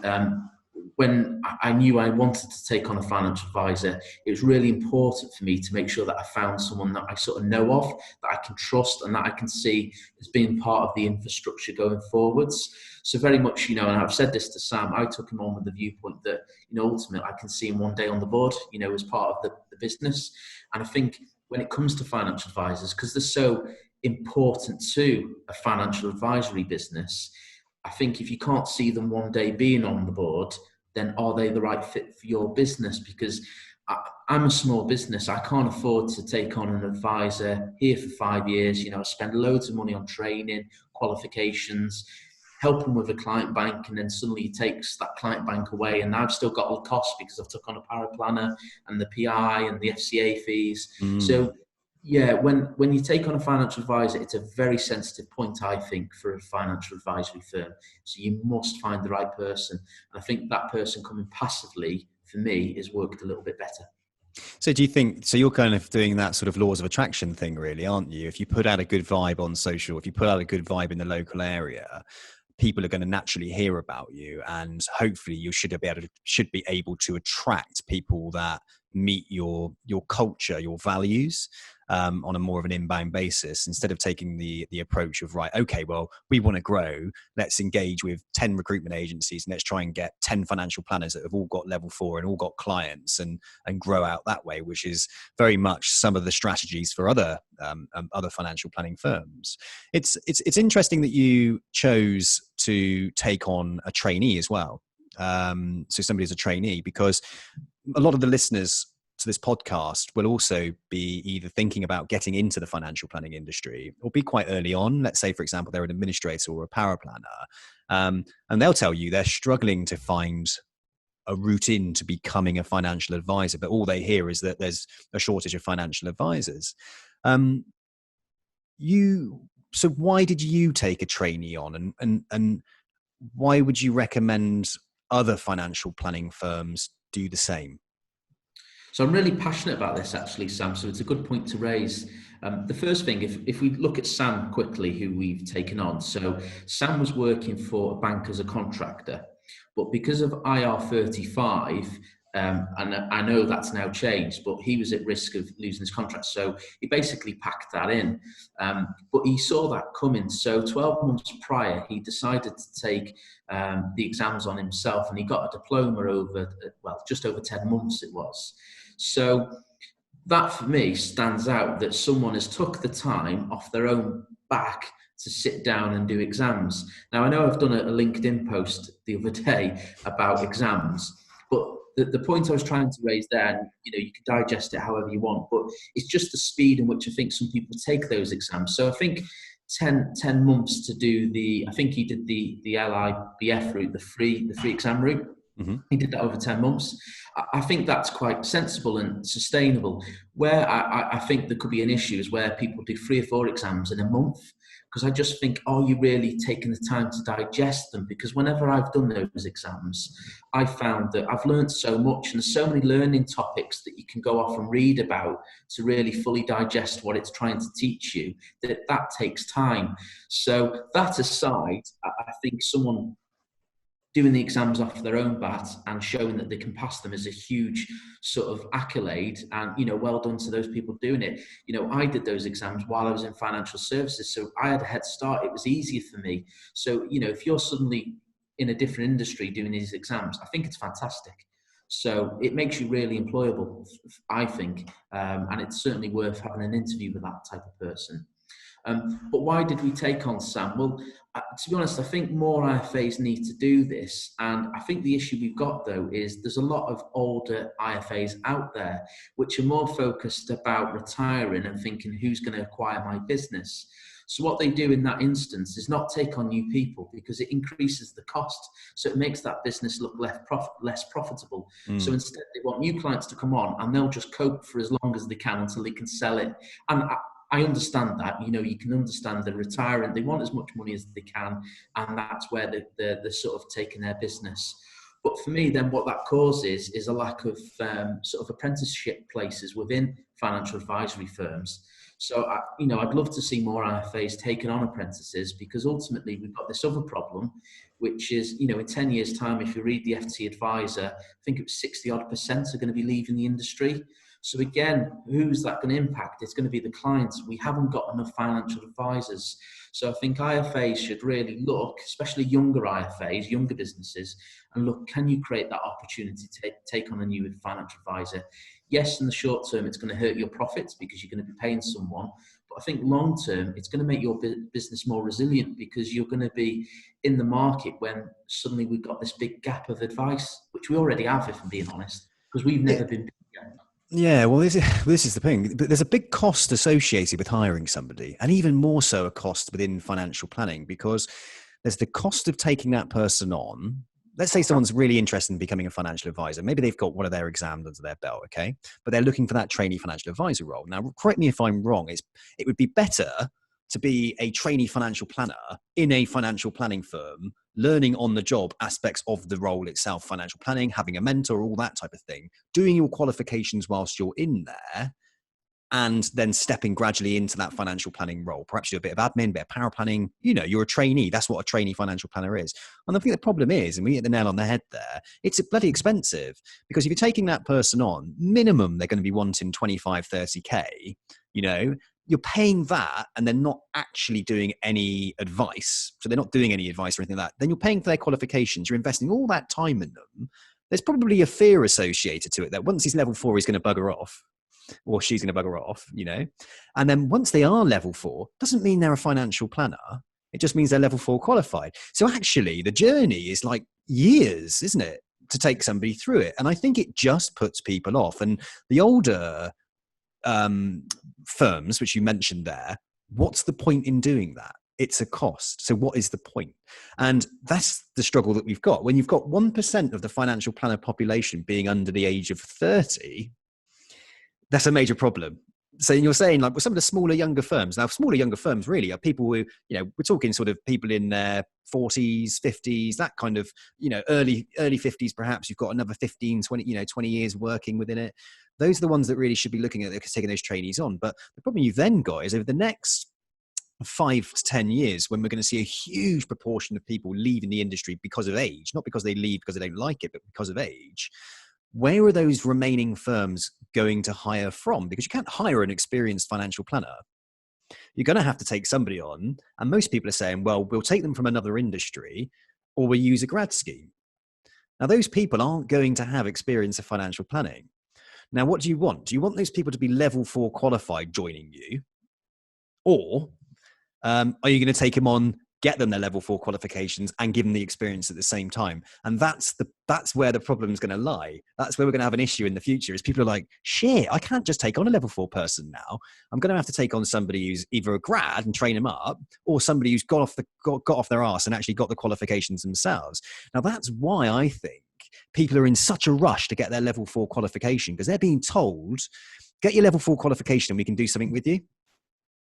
when I knew I wanted to take on a financial advisor, it was really important for me to make sure that I found someone that I sort of know of, that I can trust, and that I can see as being part of the infrastructure going forwards. So very much, and I've said this to Sam, I took him on with the viewpoint that, ultimately I can see him one day on the board, as part of the business. And I think when it comes to financial advisors, because they're so important to a financial advisory business, I think if you can't see them one day being on the board, then are they the right fit for your business? Because I'm a small business. I can't afford to take on an advisor here for 5 years. I spend loads of money on training, qualifications, helping with a client bank, and then suddenly he takes that client bank away, and I've still got all the costs because I've took on a power planner and the PI and the FCA fees. Mm. So yeah, when you take on a financial advisor, it's a very sensitive point, I think, for a financial advisory firm. So you must find the right person. And I think that person coming passively, for me, has worked a little bit better. So do you think, so you're kind of doing that sort of laws of attraction thing really, aren't you? If you put out a good vibe on social, if you put out a good vibe in the local area, people are going to naturally hear about you, and hopefully you should be able to attract people that meet your culture, your values, on a more of an inbound basis, instead of taking the approach of, right, okay, well, we want to grow, let's engage with 10 recruitment agencies and let's try and get 10 financial planners that have all got level 4 and all got clients, and grow out that way, which is very much some of the strategies for other financial planning firms. It's interesting that you chose to take on a trainee as well. So somebody as a trainee, because a lot of the listeners to this podcast will also be either thinking about getting into the financial planning industry, or be quite early on. Let's say, for example, they're an administrator or a power planner, and they'll tell you they're struggling to find a route into becoming a financial advisor, but all they hear is that there's a shortage of financial advisors. You So why did you take a trainee on, and why would you recommend other financial planning firms do the same? So I'm really passionate about this, actually, Sam. So it's a good point to raise. The first thing, if we look at Sam quickly, who we've taken on. So Sam was working for a bank as a contractor, but because of IR35, and I know that's now changed, but he was at risk of losing his contract. So he basically packed that in. But he saw that coming. So 12 months prior, he decided to take the exams on himself, and he got a diploma over, well, just over 10 months it was. So that for me stands out, that someone has took the time off their own back to sit down and do exams. Now, I know I've done a LinkedIn post the other day about exams, but the point I was trying to raise there, and you can digest it however you want, but it's just the speed in which I think some people take those exams. So I think 10 months to do I think he did the LIBF route, the free exam route. Mm-hmm. He did that over 10 months. I think that's quite sensible and sustainable. Where I think there could be an issue is where people do 3 or 4 exams in a month, because I just think, are you really taking the time to digest them? Because whenever I've done those exams, I found that I've learned so much, and there's so many learning topics that you can go off and read about to really fully digest what it's trying to teach you, that takes time. So that aside, I think someone doing the exams off their own bat and showing that they can pass them is a huge sort of accolade, and well done to those people doing it. I did those exams while I was in financial services, so I had a head start. It was easier for me. So if you're suddenly in a different industry doing these exams, I think it's fantastic. So it makes you really employable, I think, and it's certainly worth having an interview with that type of person. But why did we take on Sam? Well, to be honest, I think more IFAs need to do this. And I think the issue we've got, though, is there's a lot of older IFAs out there which are more focused about retiring and thinking, who's going to acquire my business? So what they do in that instance is not take on new people, because it increases the cost. So it makes that business look less profitable. So instead, they want new clients to come on, and they'll just cope for as long as they can until they can sell it. And I understand that. You can understand the retiring. They want as much money as they can, and that's where they're sort of taking their business. But for me, then what that causes is a lack of sort of apprenticeship places within financial advisory firms. So, I'd love to see more IFAs taking on apprentices, because ultimately we've got this other problem, which is, in 10 years' time, if you read the FT Advisor, I think it was 60% are going to be leaving the industry. So again, who's that going to impact? It's going to be the clients. We haven't got enough financial advisors. So I think IFAs should really look, especially younger IFAs, younger businesses, and look, can you create that opportunity to take on a new financial advisor? Yes, in the short term, it's going to hurt your profits because you're going to be paying someone. But I think long term, it's going to make your business more resilient, because you're going to be in the market when suddenly we've got this big gap of advice, which we already have, if I'm being honest, because we've never been bigger. Yeah, well, this is the thing. But there's a big cost associated with hiring somebody, and even more so a cost within financial planning, because there's the cost of taking that person on. Let's say someone's really interested in becoming a financial advisor. Maybe they've got one of their exams under their belt, okay? But they're looking for that trainee financial advisor role. Now, correct me if I'm wrong, it would be better to be a trainee financial planner in a financial planning firm, learning on the job aspects of the role itself, financial planning, having a mentor, all that type of thing, doing your qualifications whilst you're in there, and then stepping gradually into that financial planning role. Perhaps you do a bit of admin, a bit of power planning. You're a trainee. That's what a trainee financial planner is. And I think the problem is, and we hit the nail on the head there, it's bloody expensive, because if you're taking that person on, minimum, they're going to be wanting 25, 30K, you're paying that, and they're not actually doing any advice. So they're not doing any advice or anything like that. Then you're paying for their qualifications. You're investing all that time in them. There's probably a fear associated to it that once he's level 4, he's going to bugger off, or she's going to bugger off, And then once they are level 4, doesn't mean they're a financial planner. It just means they're level 4 qualified. So actually the journey is like years, isn't it, to take somebody through it? And I think it just puts people off. And the older firms, which you mentioned there, what's the point in doing that? It's a cost. So what is the point? And that's the struggle that we've got. When you've got 1% of the financial planner population being under the age of 30, that's a major problem. So you're saying like, well, some of the smaller, younger firms. Now, smaller, younger firms really are people who, we're talking sort of people in their 40s, 50s, that kind of, early 50s, perhaps. You've got another 15, 20, 20 years working within it. Those are the ones that really should be looking at taking those trainees on. But the problem you've then got is over the next 5 to 10 years, when we're going to see a huge proportion of people leaving the industry because of age, not because they leave because they don't like it, but because of age, where are those remaining firms going to hire from? Because you can't hire an experienced financial planner. You're going to have to take somebody on. And most people are saying, well, we'll take them from another industry or we'll use a grad scheme. Now, those people aren't going to have experience of financial planning. Now, what do you want? Do you want those people to be level 4 qualified joining you? Or are you going to take them on, get them their level 4 qualifications and give them the experience at the same time? And that's where the problem is going to lie. That's where we're going to have an issue in the future, is people are like, shit, I can't just take on a level 4 person now. I'm going to have to take on somebody who's either a grad and train them up, or somebody who's got off their arse and actually got the qualifications themselves. Now, that's why I think people are in such a rush to get their level 4 qualification, because they're being told, get your level 4 qualification and we can do something with you.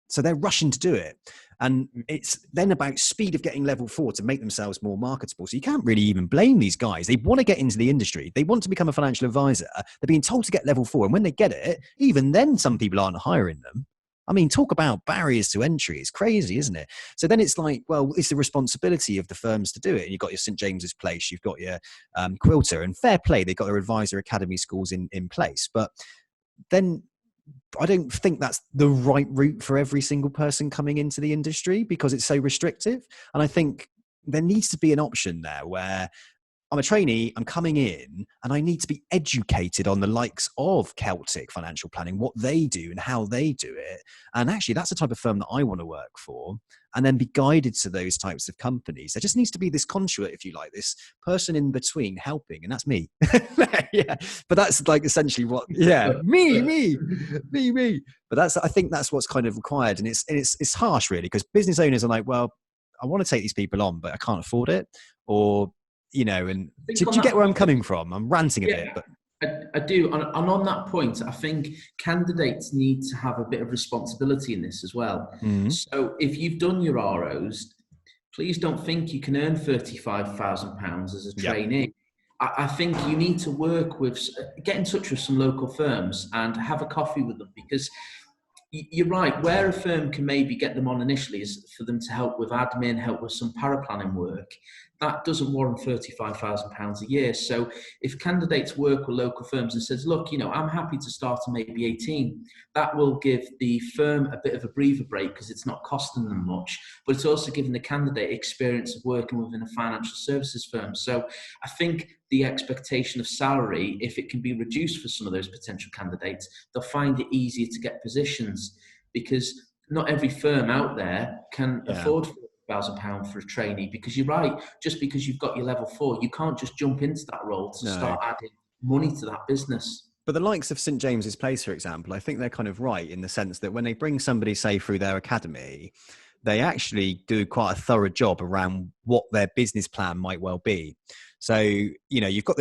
So they're rushing to do it. And it's then about speed of getting level 4 to make themselves more marketable. So you can't really even blame these guys. They want to get into the industry. They want to become a financial advisor. They're being told to get level 4. And when they get it, even then some people aren't hiring them. I mean, talk about barriers to entry. It's crazy, isn't it? So then it's like, well, it's the responsibility of the firms to do it. And you've got your St. James's Place, you've got your Quilter, and fair play, they've got their advisor academy schools in place. But then I don't think that's the right route for every single person coming into the industry, because it's so restrictive. And I think there needs to be an option there where I'm a trainee, I'm coming in, and I need to be educated on the likes of Celtic Financial Planning, what they do and how they do it. And actually, that's the type of firm that I want to work for, and then be guided to those types of companies. There just needs to be this conduit, if you like, this person in between helping, and that's me. Yeah, but that's like essentially what, me. But I think that's what's kind of required. And it's harsh, really, because business owners are like, well, I want to take these people on, but I can't afford it. Or, and do you get where I'm coming from? I'm ranting a bit, but I do. And on that point, I think candidates need to have a bit of responsibility in this as well. Mm-hmm. So if you've done your ROs, please don't think you can earn £35,000 as a trainee. Yep. I think you need to get in touch with some local firms and have a coffee with them, because you're right, where a firm can maybe get them on initially is for them to help with admin, help with some paraplanning work. That doesn't warrant £35,000 a year. So if candidates work with local firms and says, look, I'm happy to start at maybe 18, that will give the firm a bit of a breather break, because it's not costing them much, but it's also giving the candidate experience of working within a financial services firm. So I think the expectation of salary, if it can be reduced for some of those potential candidates, they'll find it easier to get positions, because not every firm out there can afford £1,000 for a trainee. Because you're right, just because you've got your level 4, you can't just jump into that role to start adding money to that business. But the likes of St. James's Place, for example, I think they're kind of right in the sense that when they bring somebody, say, through their academy, they actually do quite a thorough job around what their business plan might well be. So, you've got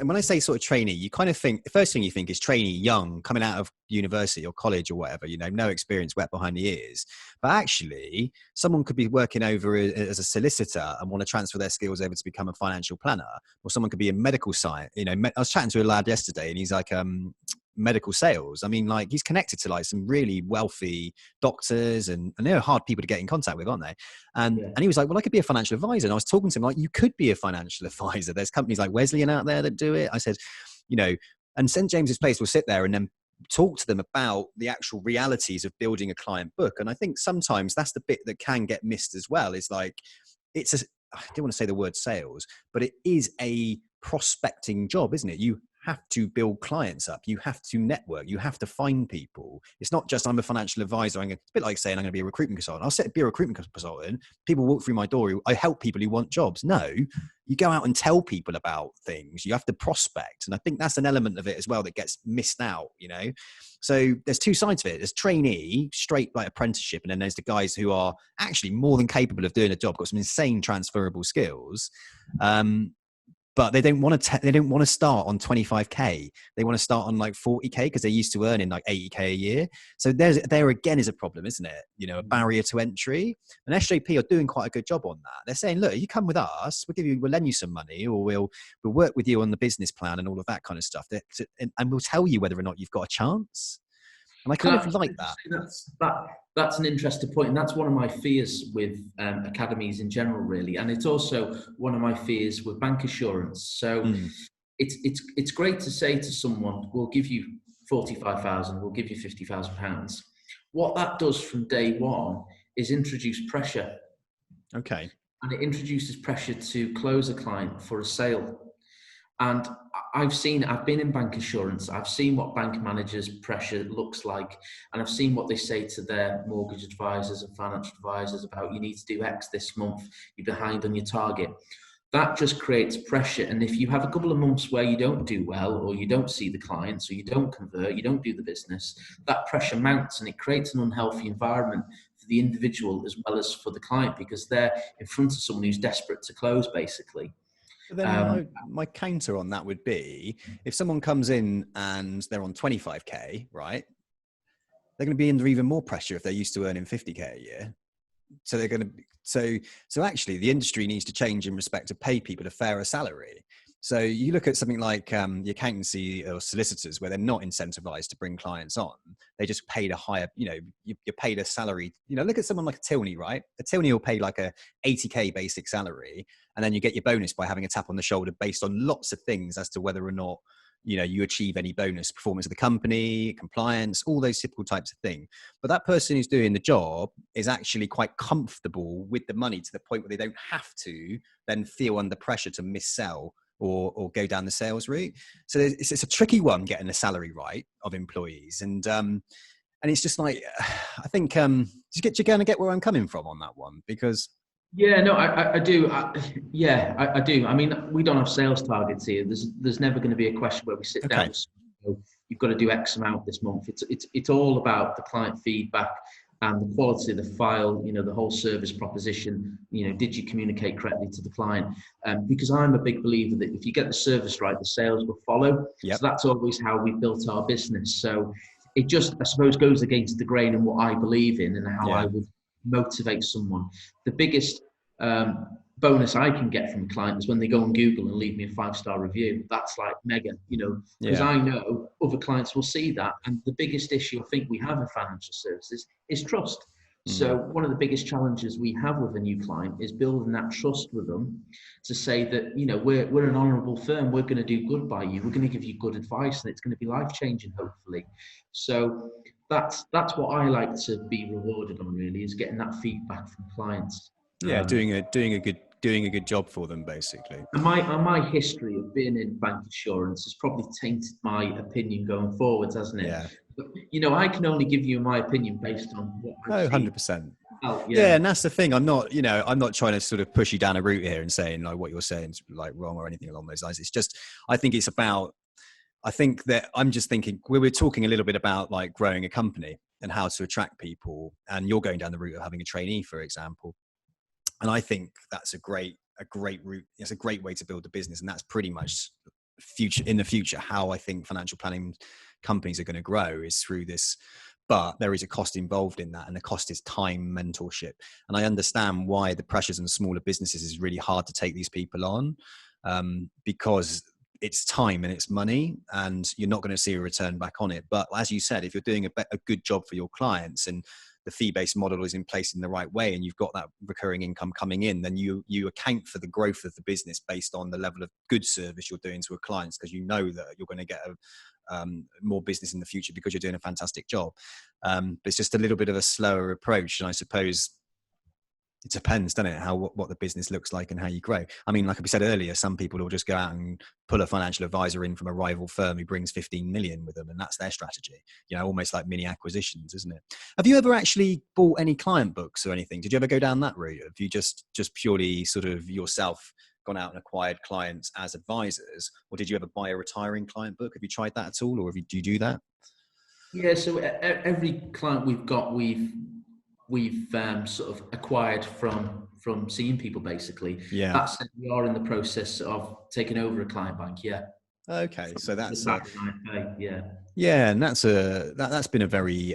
when I say sort of trainee, you kind of think, the first thing you think is trainee, young, coming out of university or college or whatever, no experience, wet behind the ears. But actually, someone could be working over as a solicitor and want to transfer their skills over to become a financial planner, or someone could be in medical science. I was chatting to a lad yesterday and he's like, medical sales. I mean, like, he's connected to like some really wealthy doctors and they're hard people to get in contact with, aren't they? And he was like, well, I could be a financial advisor. And I was talking to him like, you could be a financial advisor. There's companies like Wesleyan out there that do it. I said, and St. James's Place will sit there and then talk to them about the actual realities of building a client book. And I think sometimes that's the bit that can get missed as well, is like, I don't want to say the word sales, but it is a prospecting job, isn't it? You have to build clients up. You have to network. You have to find people. It's not just, I'm a financial advisor. It's a bit like saying I'm going to be a recruitment consultant. I'll be a recruitment consultant. People walk through my door. I help people who want jobs. No, you go out and tell people about things. You have to prospect. And I think that's an element of it as well that gets missed out, So there's two sides of it. There's trainee, straight like apprenticeship. And then there's the guys who are actually more than capable of doing a job, got some insane transferable skills. but they don't want to. They don't want to start on 25k. They want to start on like 40k because they're used to earning like 80k a year. So there again is a problem, isn't it? You know, a barrier to entry. And SJP are doing quite a good job on that. They're saying, look, you come with us, we'll lend you some money, or we'll work with you on the business plan and all of that kind of stuff. And we'll tell you whether or not you've got a chance. And I kind of like that. That's an interesting point, and that's one of my fears with academies in general, really. And it's also one of my fears with bank assurance. So it's great to say to someone, "We'll give you 45,000, we'll give you £50,000." What that does from day one is introduce pressure. Okay. And it introduces pressure to close a client for a sale. And I've been in bank assurance. I've seen what bank managers' pressure looks like. And I've seen what they say to their mortgage advisors and financial advisors about, you need to do X this month, you're behind on your target. That just creates pressure. And if you have a couple of months where you don't do well, or you don't see the clients, or you don't convert, you don't do the business, that pressure mounts and it creates an unhealthy environment for the individual as well as for the client, because they're in front of someone who's desperate to close, basically. But then my counter on that would be, if someone comes in and they're on 25k, right? They're going to be under even more pressure if they're used to earning 50k a year. So they're going to so actually the industry needs to change in respect to pay people a fairer salary. So you look at something like the accountancy or solicitors, where they're not incentivized to bring clients on. They just paid a higher, you're paid a salary. Look at someone like a Tilney, right? A Tilney will pay like a 80k basic salary, and then you get your bonus by having a tap on the shoulder based on lots of things as to whether or not you achieve any bonus, performance of the company, compliance, all those typical types of things. But that person who's doing the job is actually quite comfortable with the money to the point where they don't have to then feel under pressure to mis-sell or go down the sales route. So it's a tricky one, getting the salary right of employees. And it's just like, I think, you're going to get where I'm coming from on that one, because yeah, no, I do. I do. I mean, we don't have sales targets here. There's never going to be a question where we sit down. You've got to do X amount this month. It's all about the client feedback and the quality of the file. The whole service proposition. Did you communicate correctly to the client? Because I'm a big believer that if you get the service right, the sales will follow. Yep. So that's always how we built our business. So it just, I suppose, goes against the grain in what I believe in and how I would motivate someone. The biggest bonus I can get from a client is when they go on Google and leave me a 5-star review. That's like mega, because I know other clients will see that. And the biggest issue I think we have in financial services is trust. So one of the biggest challenges we have with a new client is building that trust with them to say that, we're an honourable firm, we're going to do good by you, we're going to give you good advice, and it's going to be life-changing, hopefully. So that's what I like to be rewarded on, really, is getting that feedback from clients. Doing a good job for them, basically. And my history of being in bank assurance has probably tainted my opinion going forwards, hasn't it? Yeah. But, I can only give you my opinion based on what I've seen. 100%. Yeah, and that's the thing. I'm not trying to sort of push you down a route here and saying like what you're saying is like wrong or anything along those lines. It's just, I think that I'm just thinking, we were talking a little bit about like growing a company and how to attract people, and you're going down the route of having a trainee, for example. And I think that's a great route. It's a great way to build a business. And that's pretty much in the future, how I think financial planning companies are going to grow is through this. But there is a cost involved in that. And the cost is time, mentorship. And I understand why the pressures on smaller businesses is really hard to take these people on, because it's time and it's money, and you're not going to see a return back on it. But as you said, if you're doing a good job for your clients and the fee-based model is in place in the right way, and you've got that recurring income coming in, then you account for the growth of the business based on the level of good service you're doing to a clients, because you know that you're going to get more business in the future because you're doing a fantastic job. But it's just a little bit of a slower approach, and I suppose it depends, doesn't it, what the business looks like and how you grow. I mean, like we said earlier, some people will just go out and pull a financial advisor in from a rival firm who brings 15 million with them, and that's their strategy. Almost like mini acquisitions, isn't it? Have you ever actually bought any client books or anything? Did you ever go down that route? Have you just purely sort of yourself gone out and acquired clients as advisors, or did you ever buy a retiring client book? Have you tried that at all, or do you do that? Yeah, so every client we've got, we've we've sort of acquired from seeing people basically. Yeah. That said, we are in the process of taking over a client bank. Yeah. Okay. From So the that's back of an IFA, yeah. yeah, and that's been a very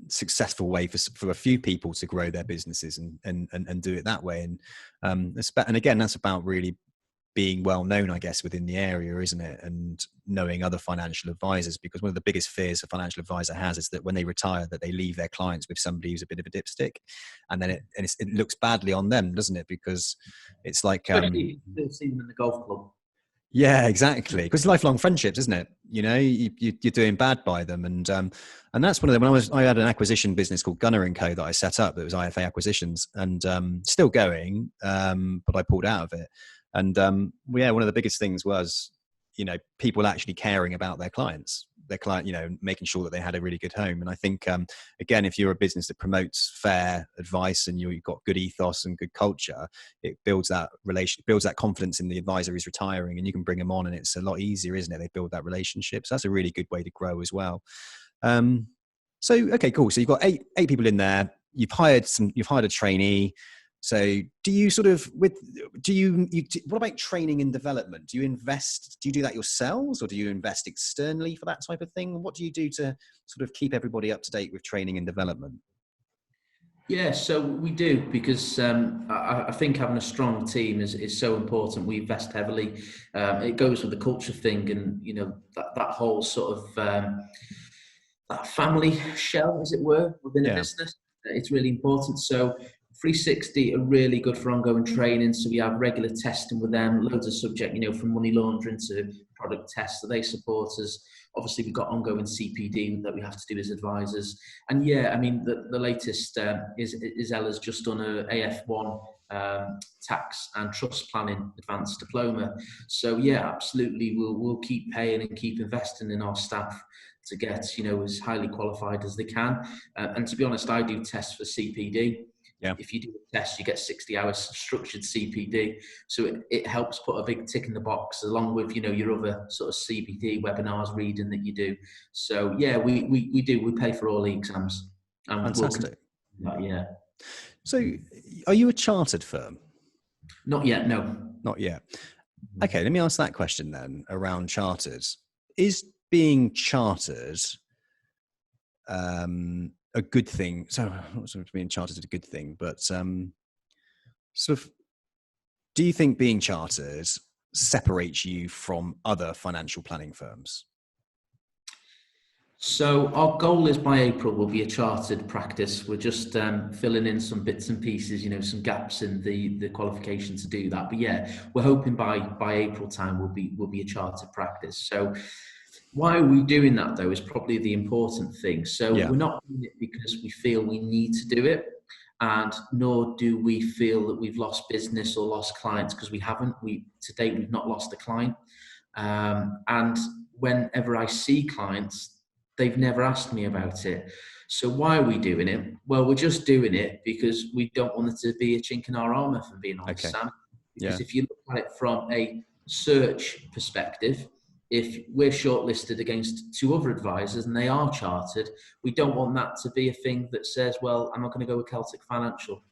successful way for a few people to grow their businesses and do it that way. And and again, that's about really being well known, I guess, within the area, isn't it? And knowing other financial advisors, because one of the biggest fears a financial advisor has is that when they retire, that they leave their clients with somebody who's a bit of a dipstick, and then it looks badly on them, doesn't it? Because it's like Especially if you still see them in the golf club. yeah, exactly. Because lifelong friendships, isn't it? You know, you're doing bad by them, and that's one of them. I had an acquisition business called Gunner and Co that I set up. That was IFA acquisitions, and still going, but I pulled out of it. And yeah, one of the biggest things was, you know, people actually caring about their clients, you know, making sure that they had a really good home. And I think again, if you're a business that promotes fair advice and you've got good ethos and good culture, it builds that builds that confidence in the advisor who's retiring, and you can bring them on, and it's a lot easier, isn't it? They build that relationship. So that's a really good way to grow as well. So okay, cool. So you've got eight people in there. You've hired a trainee. So do you sort of what about training and development? Do you do that yourselves, or do you invest externally for that type of thing? What do you do to sort of keep everybody up to date with training and development? Yeah, so we do, because I think having a strong team is so important. We invest heavily. It goes with the culture thing, and you know that whole sort of that family shell, as it were, within a Yeah. business. It's really important. So 360 are really good for ongoing training. So we have regular testing with them, loads of subject, you know, from money laundering to product tests. So they support us. Obviously, we've got ongoing CPD that we have to do as advisors. And yeah, I mean, the latest is Ella's just done a AF1 tax and trust planning advanced diploma. So yeah, absolutely, we'll keep paying and keep investing in our staff to get, you know, as highly qualified as they can. And to be honest, I do tests for CPD. Yeah. If you do a test, you get 60 hours structured CPD. So it helps put a big tick in the box, along with, you know, your other sort of CPD webinars, reading that you do. So yeah, we do. We pay for all the exams. Fantastic. Yeah. So are you a chartered firm? Not yet, no. Not yet. Okay, let me ask that question then around chartered. Is being chartered a good thing? So not sort of being chartered is a good thing, but sort of, do you think being chartered separates you from other financial planning firms? So our goal is by April we'll be a chartered practice. We're just filling in some bits and pieces, you know, some gaps in the qualification to do that. But yeah, we're hoping by April time we'll be a chartered practice. So why are we doing that though is probably the important thing. So Yeah. we're not doing it because we feel we need to do it, and nor do we feel that we've lost business or lost clients, because we haven't. To date we've not lost a client. And whenever I see clients, they've never asked me about it. So why are we doing it? Well, we're just doing it because we don't want it to be a chink in our armour, if I'm being honest, Okay. Sam. Because Yeah. if you look at it from a search perspective, if we're shortlisted against two other advisors and they are chartered, we don't want that to be a thing that says, well, I'm not going to go with Celtic Financial.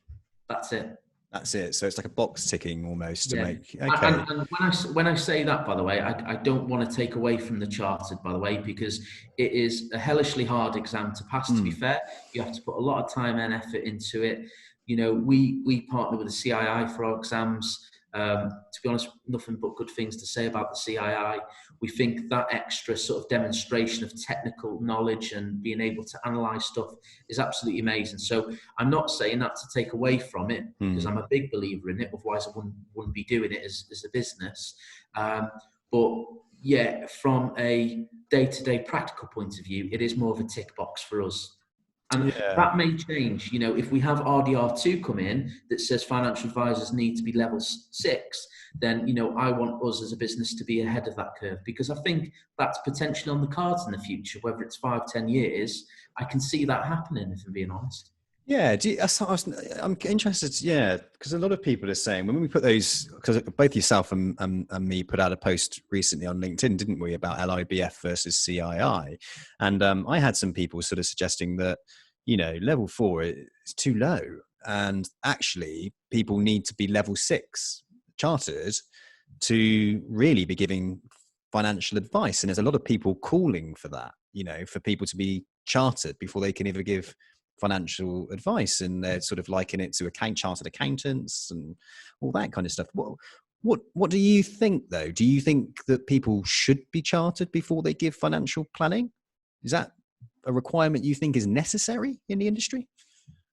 That's it. That's it. So it's like a box ticking almost to Yeah. make. Okay. And when I say that, by the way, I don't want to take away from the chartered, by the way, because it is a hellishly hard exam to pass. To be fair, you have to put a lot of time and effort into it. You know, we partner with the CII for our exams. To be honest, nothing but good things to say about the CII. We think that extra sort of demonstration of technical knowledge and being able to analyse stuff is absolutely amazing. So I'm not saying that to take away from it, because I'm a big believer in it. Otherwise, I wouldn't be doing it as a business. But yeah, from a day-to-day practical point of view, it is more of a tick box for us. And that may change, you know, if we have RDR2 come in that says financial advisors need to be level 6, then, you know, I want us as a business to be ahead of that curve, because I think that's potentially on the cards in the future, whether it's 5-10 years. I can see that happening, if I'm being honest. Yeah, I'm interested. Yeah, because a lot of people are saying when we put those, because both yourself and me put out a post recently on LinkedIn, didn't we, about LIBF versus CII, and I had some people sort of suggesting that, level 4 is too low. And actually, people need to be level 6 chartered to really be giving financial advice. And there's a lot of people calling for that, for people to be chartered before they can ever give financial advice. And they're sort of liken it to chartered accountants and all that kind of stuff. What do you think, though? Do you think that people should be chartered before they give financial planning? Is that a requirement you think is necessary in the industry?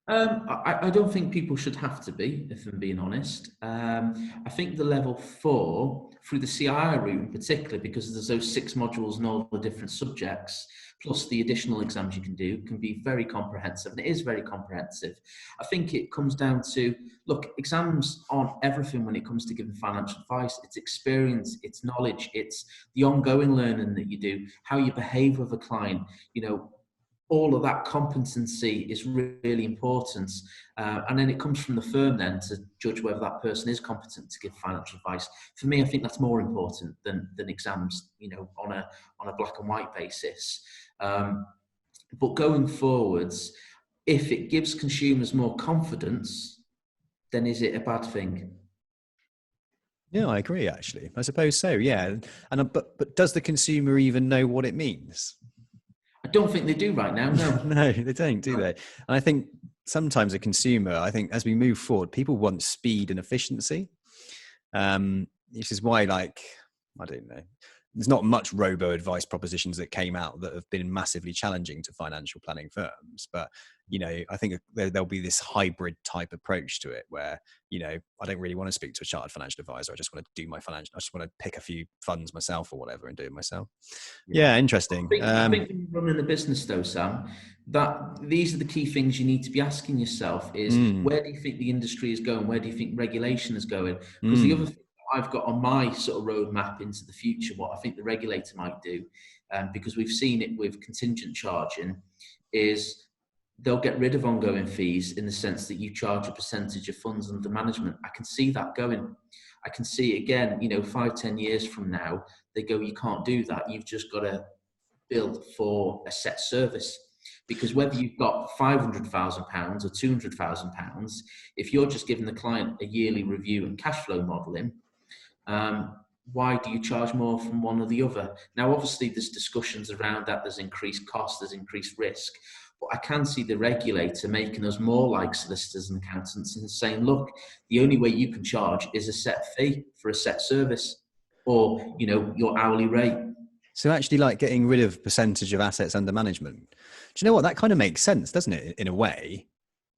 I don't think people should have to be, if I'm being honest. I think the level 4, through the CII route in particular, because there's those 6 modules and all the different subjects, plus the additional exams you can do, can be very comprehensive, and it is very comprehensive. I think it comes down to, look, exams aren't everything when it comes to giving financial advice. It's experience, it's knowledge, it's the ongoing learning that you do, how you behave with a client, all of that competency is really important. And then it comes from the firm then to judge whether that person is competent to give financial advice. For me, I think that's more important than exams, on a black and white basis. But going forwards, if it gives consumers more confidence, then is it a bad thing? Yeah, I agree, actually. I suppose so, yeah. But does the consumer even know what it means? I don't think they do right now, no. No, they don't, do they? And I think sometimes a consumer, as we move forward, people want speed and efficiency. Which is why, I don't know, there's not much robo-advice propositions that came out that have been massively challenging to financial planning firms. But, I think there'll be this hybrid type approach to it where, I don't really want to speak to a chartered financial advisor. I just want to do I just want to pick a few funds myself or whatever and do it myself. Yeah, interesting. I think when you're running a business though, Sam, that these are the key things you need to be asking yourself is, where do you think the industry is going? Where do you think regulation is going? Because the other thing I've got on my sort of roadmap into the future, what I think the regulator might do, because we've seen it with contingent charging, is they'll get rid of ongoing fees in the sense that you charge a percentage of funds under management. I can see that going. I can see again, 5-10 years from now, they go, you can't do that. You've just got to build for a set service. Because whether you've got £500,000 or £200,000, if you're just giving the client a yearly review and cash flow modelling, why do you charge more from one or the other? Now, obviously, there's discussions around that. There's increased cost, there's increased risk. But I can see the regulator making us more like solicitors and accountants and saying, look, the only way you can charge is a set fee for a set service or, your hourly rate. So actually getting rid of percentage of assets under management. Do you know what? That kind of makes sense, doesn't it, in a way?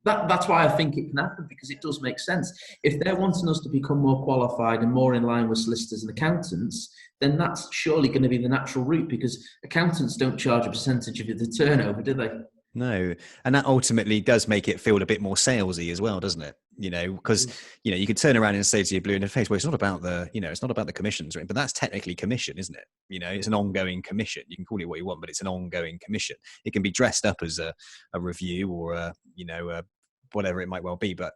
That's why I think it can happen, because it does make sense. If they're wanting us to become more qualified and more in line with solicitors and accountants, then that's surely going to be the natural route, because accountants don't charge a percentage of the turnover, do they? No. And that ultimately does make it feel a bit more salesy as well, doesn't it? Because, you could turn around and say to your blue in the face, well, it's not about the commissions, right? But that's technically commission, isn't it? It's an ongoing commission. You can call it what you want, but it's an ongoing commission. It can be dressed up as a review or whatever it might well be, but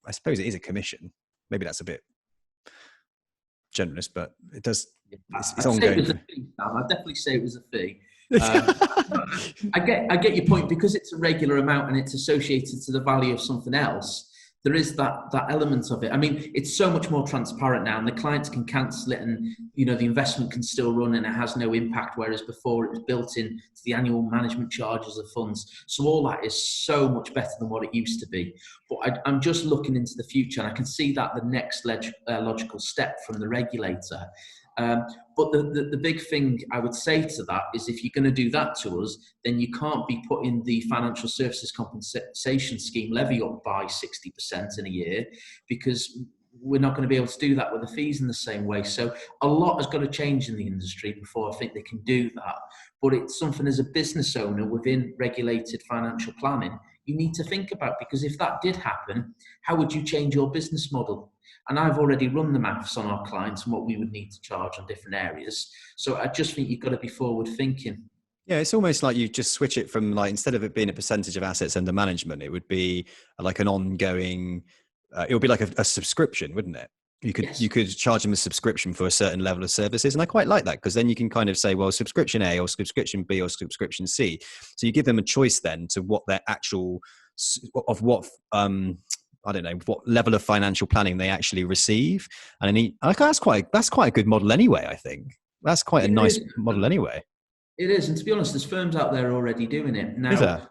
I suppose it is a commission. Maybe that's a bit generous, but it does. It's ongoing. I'd definitely say it was a fee. I get your point, because it's a regular amount and it's associated to the value of something else. There is that element of it. I mean, it's so much more transparent now, and the clients can cancel it, and the investment can still run, and it has no impact. Whereas before, it was built in to the annual management charges of funds. So all that is so much better than what it used to be. But I'm just looking into the future, and I can see that the next logical step from the regulator. But the big thing I would say to that is, if you're going to do that to us, then you can't be putting the financial services compensation scheme levy up by 60% in a year, because we're not going to be able to do that with the fees in the same way. So a lot has got to change in the industry before I think they can do that. But it's something, as a business owner within regulated financial planning, you need to think about, because if that did happen, how would you change your business model? And I've already run the maths on our clients and what we would need to charge on different areas. So I just think you've got to be forward thinking. Yeah, it's almost like you just switch it from, instead of it being a percentage of assets under management, it would be like an ongoing, it would be like a subscription, wouldn't it? You Yes. could charge them a subscription for a certain level of services, and I quite like that, because then you can kind of say, well, subscription A or subscription B or subscription C. So you give them a choice then to what their actual of what I don't know what level of financial planning they actually receive, and that's quite a good model anyway. I think that's quite a Yeah, it nice is. model anyway. It is, and to be honest, there's firms out there already doing it Is now. there?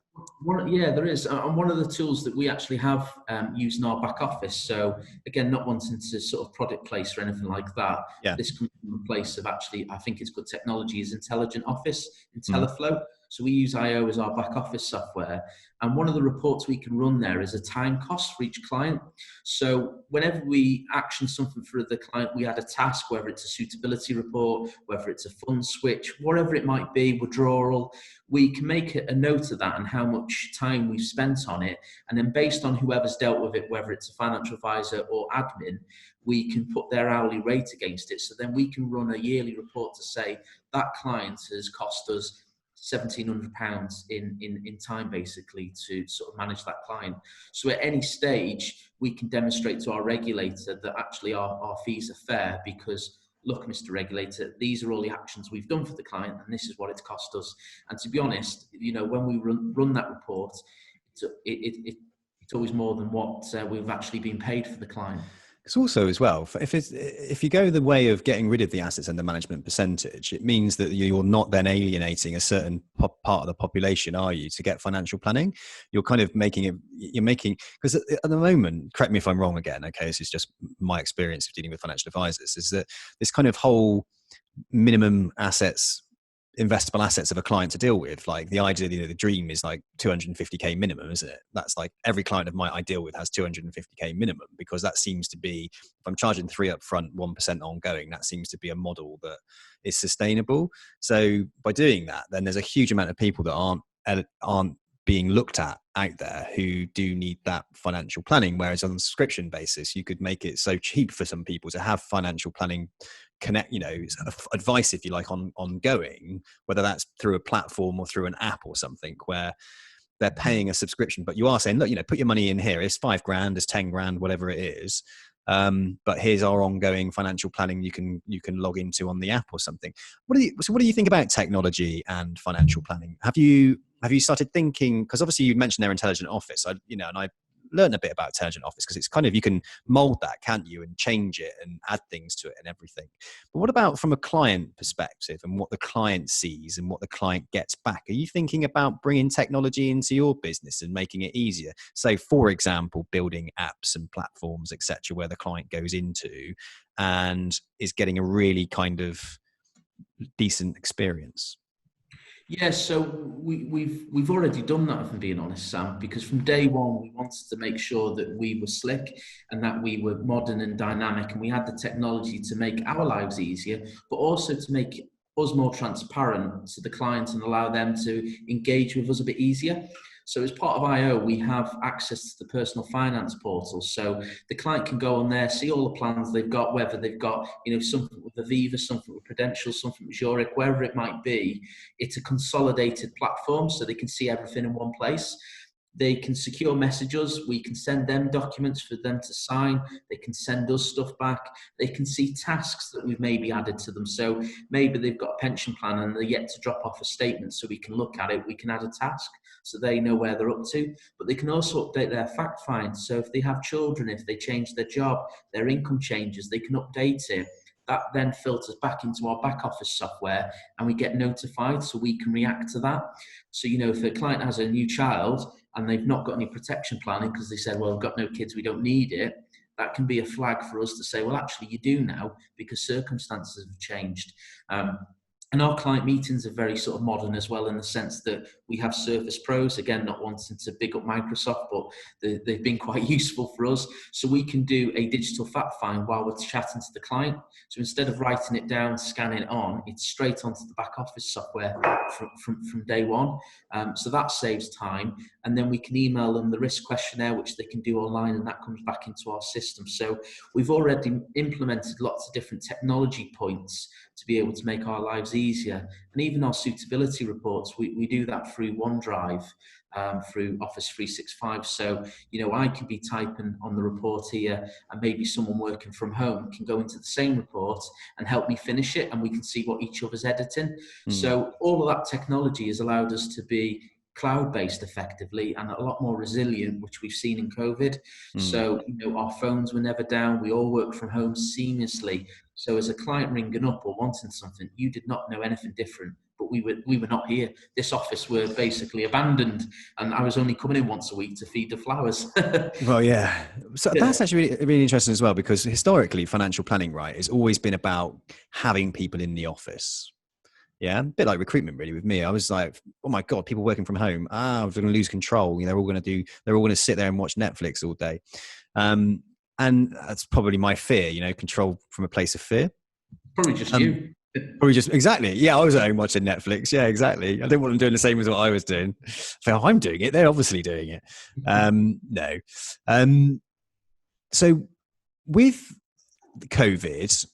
Yeah, there is, and one of the tools that we actually have used in our back office. So again, not wanting to sort of product place or anything like that. Yeah. This comes from a place of actually, I think it's good technology, is Intelligent Office, Mm. IntelliFlow. So we use IO as our back office software, and one of the reports we can run there is a time cost for each client. So whenever we action something for the client, we add a task, whether it's a suitability report, whether it's a fund switch, whatever it might be, withdrawal, we can make a note of that and how much time we've spent on it. And then based on whoever's dealt with it, whether it's a financial advisor or admin, we can put their hourly rate against it. So then we can run a yearly report to say that client has cost us £1,700 in time, basically, to sort of manage that client. So at any stage, we can demonstrate to our regulator that actually our fees are fair, because look, Mr. Regulator, these are all the actions we've done for the client, and this is what it's cost us. And to be honest, when we run that report, it's always more than what we've actually been paid for the client. It's also as well, if you go the way of getting rid of the assets under management percentage, it means that you're not then alienating a certain part of the population, are you, to get financial planning? You're kind of because at the moment, correct me if I'm wrong again, okay, this is just my experience of dealing with financial advisors, is that this kind of whole minimum investable assets of a client to deal with, like the idea, the dream is like 250k minimum, isn't it? That's like every client of mine I deal with has 250k minimum, because that seems to be, if I'm charging 3 up front, 1% ongoing, that seems to be a model that is sustainable. So by doing that, then there's a huge amount of people that aren't being looked at out there who do need that financial planning, whereas on a subscription basis you could make it so cheap for some people to have financial planning advice, if you like, ongoing, whether that's through a platform or through an app or something, where they're paying a subscription, but you are saying, look, put your money in here, it's £5,000, it's 10 grand, whatever it is, but here's our ongoing financial planning you can log into on the app or something. What do you think about technology and financial planning? Have you started thinking, because obviously you mentioned their Intelligent Office, and I learned a bit about Intelligent Office, because it's kind of, you can mold that, can't you, and change it and add things to it and everything. But what about from a client perspective and what the client sees and what the client gets back? Are you thinking about bringing technology into your business and making it easier? So, for example, building apps and platforms, etc., where the client goes into and is getting a really kind of decent experience? Yes, so we've already done that, if I'm being honest, Sam, because from day one we wanted to make sure that we were slick and that we were modern and dynamic, and we had the technology to make our lives easier, but also to make us more transparent to the clients and allow them to engage with us a bit easier. So as part of IO, we have access to the personal finance portal. So the client can go on there, see all the plans they've got, whether they've got, something with Aviva, something with Prudential, something with Zurich, wherever it might be. It's a consolidated platform, so they can see everything in one place. They can secure messages. We can send them documents for them to sign. They can send us stuff back. They can see tasks that we've maybe added to them. So maybe they've got a pension plan and they're yet to drop off a statement, so we can look at it. We can add a task so they know where they're up to. But they can also update their fact find. So if they have children, if they change their job, their income changes, they can update it. That then filters back into our back office software and we get notified, so we can react to that. So, if a client has a new child and they've not got any protection planning because they said, well, I've got no kids, we don't need it, that can be a flag for us to say, well, actually you do now, because circumstances have changed. And our client meetings are very sort of modern as well, in the sense that we have Surface Pros, again, not wanting to big up Microsoft, but they've been quite useful for us. So we can do a digital fact find while we're chatting to the client. So instead of writing it down, scanning it on, it's straight onto the back office software from day one. So that saves time. And then we can email them the risk questionnaire, which they can do online, and that comes back into our system. So we've already implemented lots of different technology points to be able to make our lives easier. easier. And even our suitability reports, we do that through OneDrive, through Office 365. So, I can be typing on the report here, and maybe someone working from home can go into the same report and help me finish it, and we can see what each other's editing. So all of that technology has allowed us to be cloud-based effectively and a lot more resilient, which we've seen in COVID. So, our phones were never down. We all work from home seamlessly. So as a client ringing up or wanting something, you did not know anything different. But we were not here. This office were basically abandoned, and I was only coming in once a week to feed the flowers. Well, yeah. So that's actually really, really interesting as well, because historically, financial planning, right, has always been about having people in the office. Yeah, a bit like recruitment, really. With me, I was like, oh my god, people working from home. I'm going to lose control. They're all going to sit there and watch Netflix all day, and that's probably my fear. Control from a place of fear. Probably just you. Probably just exactly. Yeah, I was at home watching Netflix. Yeah, exactly. I didn't want them doing the same as what I was doing. So I'm doing it. They're obviously doing it. No. So with COVID,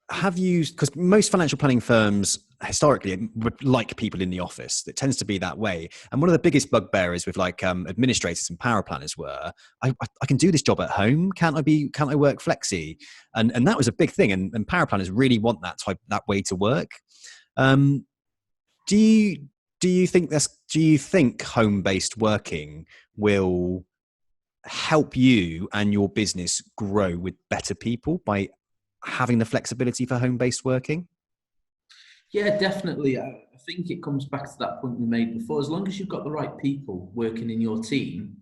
because most financial planning firms historically would like people in the office. It tends to be that way. And one of the biggest bugbearers with administrators and power planners were, I can do this job at home. Can't I work flexi? And that was a big thing. And power planners really want that way to work. Do you think home-based working will help you and your business grow with better people by having the flexibility for home-based working? Yeah, definitely. I think it comes back to that point we made before. As long as you've got the right people working in your team,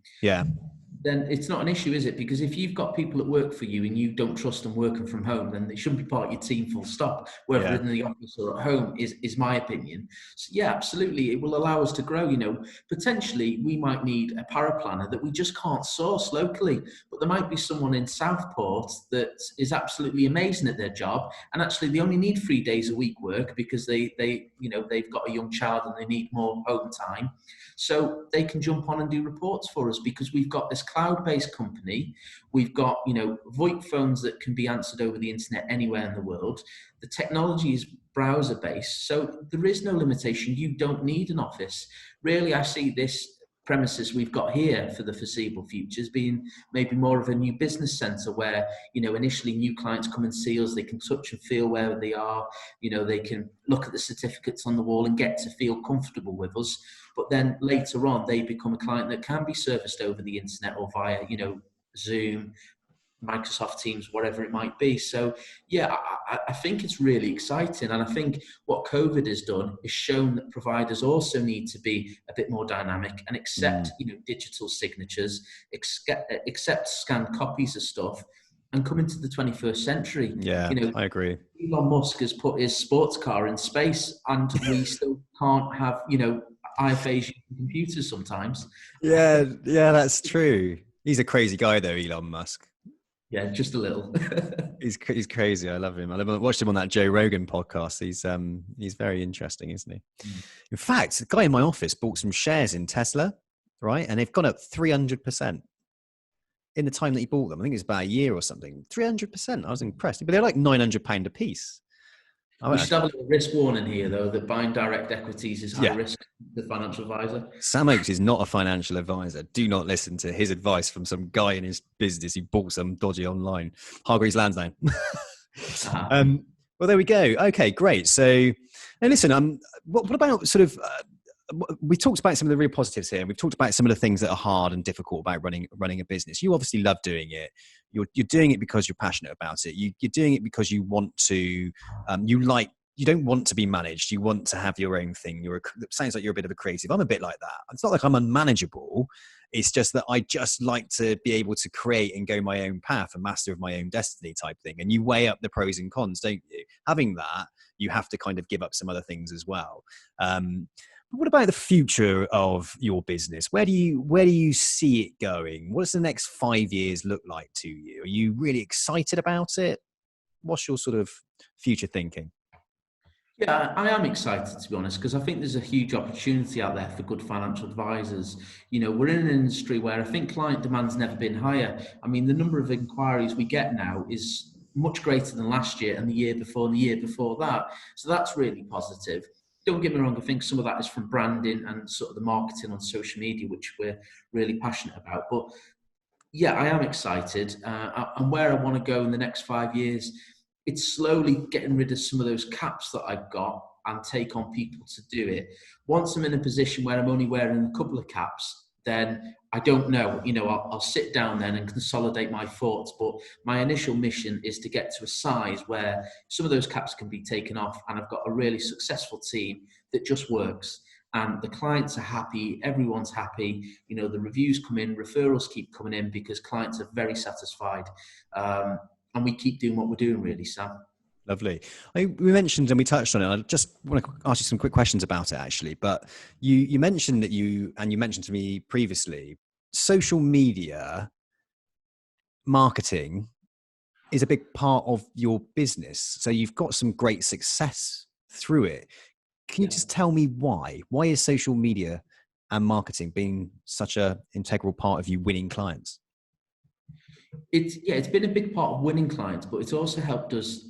then it's not an issue, is it? Because if you've got people that work for you and you don't trust them working from home, then they shouldn't be part of your team, full stop, whether in the office or at home, is my opinion. So yeah, absolutely. It will allow us to grow. Potentially we might need a paraplanner that we just can't source locally, but there might be someone in Southport that is absolutely amazing at their job, and actually they only need 3 days a week work because they've got a young child and they need more home time. So they can jump on and do reports for us because we've got this cloud-based company. We've got, VoIP phones that can be answered over the internet anywhere in the world. The technology is browser-based, so there is no limitation. You don't need an office. Really, I see this premises we've got here for the foreseeable future as being maybe more of a new business centre where, initially new clients come and see us, they can touch and feel where they are, they can look at the certificates on the wall and get to feel comfortable with us. But then later on, they become a client that can be serviced over the internet or via, Zoom, Microsoft Teams, whatever it might be. So yeah, I think it's really exciting. And I think what COVID has done is shown that providers also need to be a bit more dynamic and accept, digital signatures, accept scanned copies of stuff and come into the 21st century. Yeah, I agree. Elon Musk has put his sports car in space and we still can't have, IFAs using computers sometimes. Yeah, that's true. He's a crazy guy though, Elon Musk. Yeah, just a little. He's crazy. I love him. I watched him on that Joe Rogan podcast. He's very interesting, isn't he? In fact, the guy in my office bought some shares in Tesla, right? And they've gone up 300% in the time that he bought them. I think it's about a year or something. 300%. I was impressed. But they're like £900 a piece. We should have a little risk warning here, though, that buying direct equities is high risk. The financial advisor. Sam Oakes is not a financial advisor. Do not listen to his advice from some guy in his business who bought some dodgy online. Hargreaves Lansdown. Well, there we go. Okay, great. So, now listen, what about sort of... we talked about some of the real positives here. We've talked about some of the things that are hard and difficult about running a business. You obviously love doing it. You're doing it because you're passionate about it. You're doing it because you want to. You don't want to be managed. You want to have your own thing. It sounds like you're a bit of a creative. I'm a bit like that. It's not like I'm unmanageable. It's just that I just like to be able to create and go my own path, a master of my own destiny type thing. And you weigh up the pros and cons, don't you? Having that, you have to kind of give up some other things as well. What about the future of your business? Where do you see it going? What does the next 5 years look like to you? Are you really excited about it? What's your sort of future thinking? Yeah, I am excited, to be honest, because I think there's a huge opportunity out there for good financial advisors. We're in an industry where I think client demand's never been higher. I mean, the number of inquiries we get now is much greater than last year and the year before and the year before that. So that's really positive. Don't get me wrong, I think some of that is from branding and sort of the marketing on social media, which we're really passionate about. But yeah, I am excited. And where I want to go in the next 5 years, it's slowly getting rid of some of those caps that I've got and take on people to do it. Once I'm in a position where I'm only wearing a couple of caps, then I don't know, I'll sit down then and consolidate my thoughts. But my initial mission is to get to a size where some of those caps can be taken off and I've got a really successful team that just works. And the clients are happy, everyone's happy, the reviews come in, referrals keep coming in because clients are very satisfied. And we keep doing what we're doing, really, Sam. Lovely. We mentioned and we touched on it. I just want to ask you some quick questions about it, actually. But you mentioned that you mentioned to me previously, social media marketing is a big part of your business. So you've got some great success through it. Can you just tell me why? Why is social media and marketing being such an integral part of you winning clients? It's been a big part of winning clients, but it's also helped us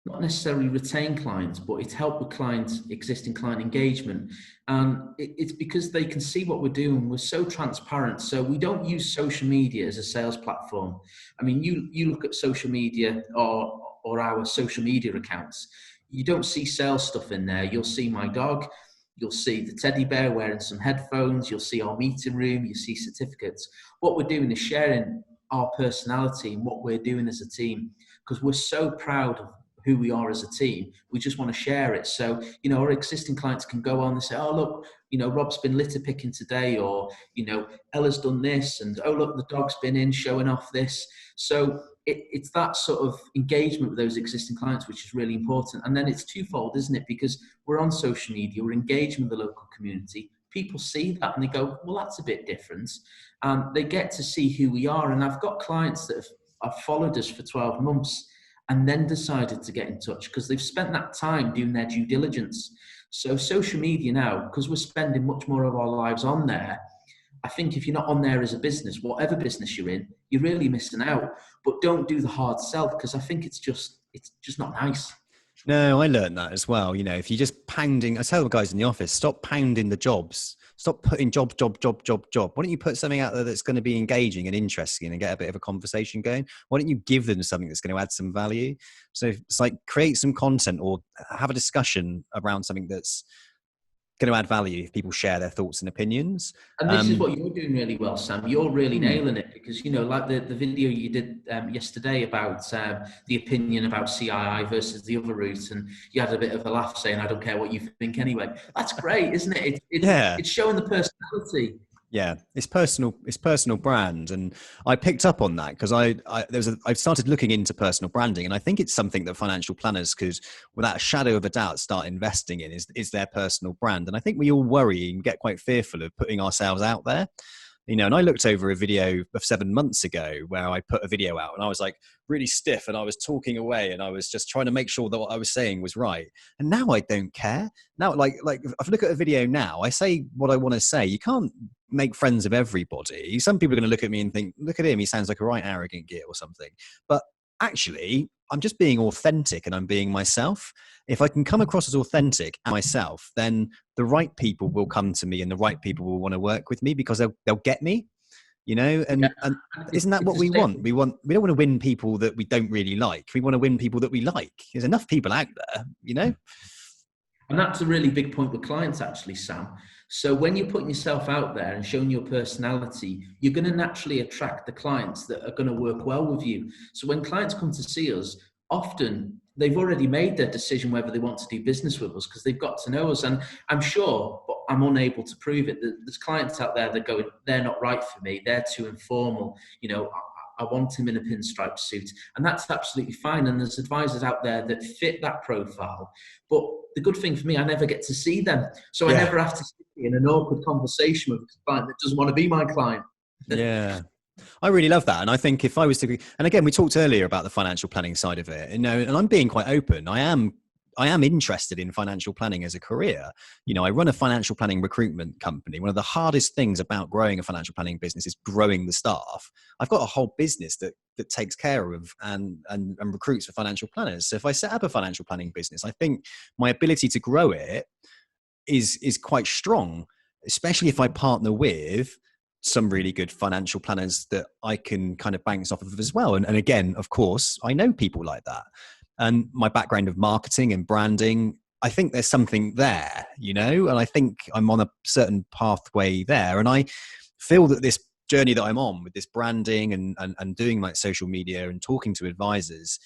not necessarily retain clients, but it's helped with existing client engagement. And it's because they can see what we're doing. We're so transparent. So we don't use social media as a sales platform. I mean, you look at social media or our social media accounts, you don't see sales stuff in there. You'll see my dog, you'll see the teddy bear wearing some headphones, you'll see our meeting room, you see certificates. What we're doing is sharing our personality and what we're doing as a team, because we're so proud of who we are as a team. We just want to share it. So, our existing clients can go on and say, oh, look, Rob's been litter picking today, or, Ella's done this, and oh, look, the dog's been in showing off this. So it's that sort of engagement with those existing clients, which is really important. And then it's twofold, isn't it? Because we're on social media, we're engaging with the local community. People see that and they go, well, that's a bit different. They get to see who we are. And I've got clients that have followed us for 12 months and then decided to get in touch because they've spent that time doing their due diligence. So social media now, because we're spending much more of our lives on there, I think if you're not on there as a business, whatever business you're in, you're really missing out. But don't do the hard sell, because I think it's just not nice. No, I learned that as well. If you just pounding, I tell the guys in the office, stop pounding the jobs. Stop putting job. Why don't you put something out there that's going to be engaging and interesting and get a bit of a conversation going? Why don't you give them something that's going to add some value? So it's like create some content or have a discussion around something that's going to add value if people share their thoughts and opinions. And this is what you're doing really well, Sam. You're really nailing it, because, like the video you did yesterday about the opinion about CII versus the other route, and you had a bit of a laugh saying, I don't care what you think anyway. That's great, isn't it? It's showing the personality. Yeah, it's personal brand. And I picked up on that because I've started looking into personal branding, and I think it's something that financial planners could, without a shadow of a doubt, start investing in is their personal brand. And I think we all worry and get quite fearful of putting ourselves out there. And I looked over a video of 7 months ago where I put a video out and I was like really stiff and I was talking away and I was just trying to make sure that what I was saying was right. And now I don't care. Now, like if I look at a video now, I say what I want to say. You can't make friends of everybody. Some people are going to look at me and think, look at him, he sounds like a right arrogant git or something. But actually, I'm just being authentic and I'm being myself. If I can come across as authentic and myself, then the right people will come to me and the right people will want to work with me because they'll get me, and isn't that what we want? We don't want to win people that we don't really like. We want to win people that we like. There's enough people out there, And that's a really big point with clients, actually, Sam. So when you're putting yourself out there and showing your personality, you're going to naturally attract the clients that are going to work well with you. So when clients come to see us, often they've already made their decision whether they want to do business with us because they've got to know us. And I'm sure, but I'm unable to prove it, that there's clients out there that go, they're not right for me. They're too informal. I want him in a pinstripe suit, and that's absolutely fine. And there's advisors out there that fit that profile. But the good thing for me, I never get to see them. So I never have to sit in an awkward conversation with a client that doesn't want to be my client. Yeah. I really love that. And I think if I was to, and again, we talked earlier about the financial planning side of it, and I'm being quite open. I am I am interested in financial planning as a career. You know, I run a financial planning recruitment company. One of the hardest things about growing a financial planning business is growing the staff. I've got a whole business that takes care of and recruits for financial planners. So if I set up a financial planning business, I think my ability to grow it is quite strong, especially if I partner with some really good financial planners that I can kind of bounce off of as well. And again, of course, I know people like that. And my background of marketing and branding, I think there's something there, you know, and I think I'm on a certain pathway there. And I feel that this journey that I'm on with this branding and doing like social media and talking to advisors,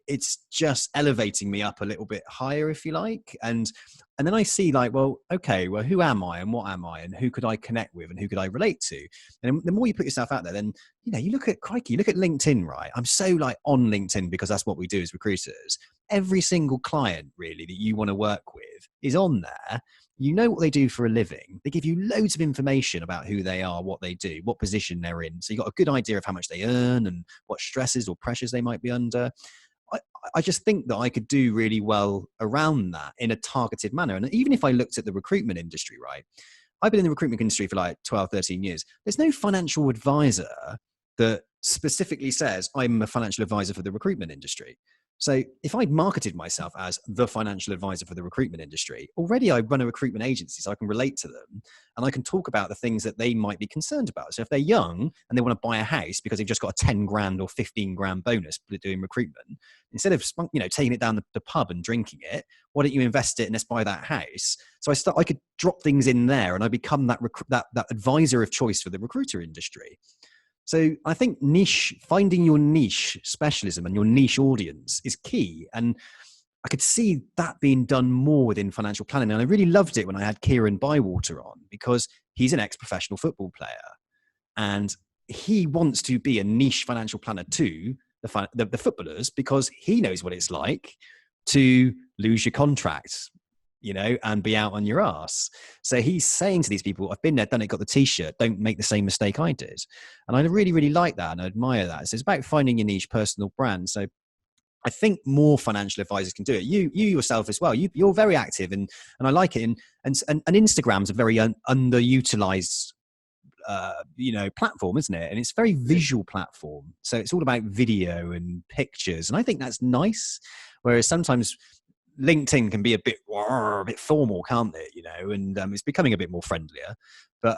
it's just elevating me up a little bit higher, if you like. And then I see like, well, okay, well, who am I and what am I and who could I connect with and who could I relate to? And the more you put yourself out there, then, you know, you look at LinkedIn, right? I'm so like on LinkedIn because that's what we do as recruiters. Every single client really that you want to work with is on there. You know what they do for a living. They give you loads of information about who they are, what they do, what position they're in. So you got a good idea of how much they earn and what stresses or pressures they might be under. I just think that I could do really well around that in a targeted manner. And even if I looked at the recruitment industry, right? I've been in the recruitment industry for like 12, 13 years. There's no financial advisor that specifically says I'm a financial advisor for the recruitment industry. So if I marketed myself as the financial advisor for the recruitment industry, already I run a recruitment agency, so I can relate to them and I can talk about the things that they might be concerned about. So if they're young and they want to buy a house because they've just got a 10 grand or 15 grand bonus for doing recruitment, instead of, you know, taking it down the pub and drinking it, why don't you invest it and let's buy that house? So I could drop things in there and I become that advisor of choice for the recruiter industry. So I think finding your niche specialism and your niche audience is key. And I could see that being done more within financial planning. And I really loved it when I had Kieran Bywater on, because he's an ex-professional football player and he wants to be a niche financial planner to the footballers, because he knows what it's like to lose your contract, you know, and be out on your ass. So he's saying to these people, I've been there, done it, got the t-shirt, don't make the same mistake I did. And I really, really like that. And I admire that. So it's about finding your niche personal brand. So I think more financial advisors can do it. You yourself as well. You're very active and I like it. And Instagram's a very underutilized, you know, platform, isn't it? And it's a very visual platform. So it's all about video and pictures. And I think that's nice. Whereas sometimes LinkedIn can be a bit formal, can't it? You know, and it's becoming a bit more friendlier. But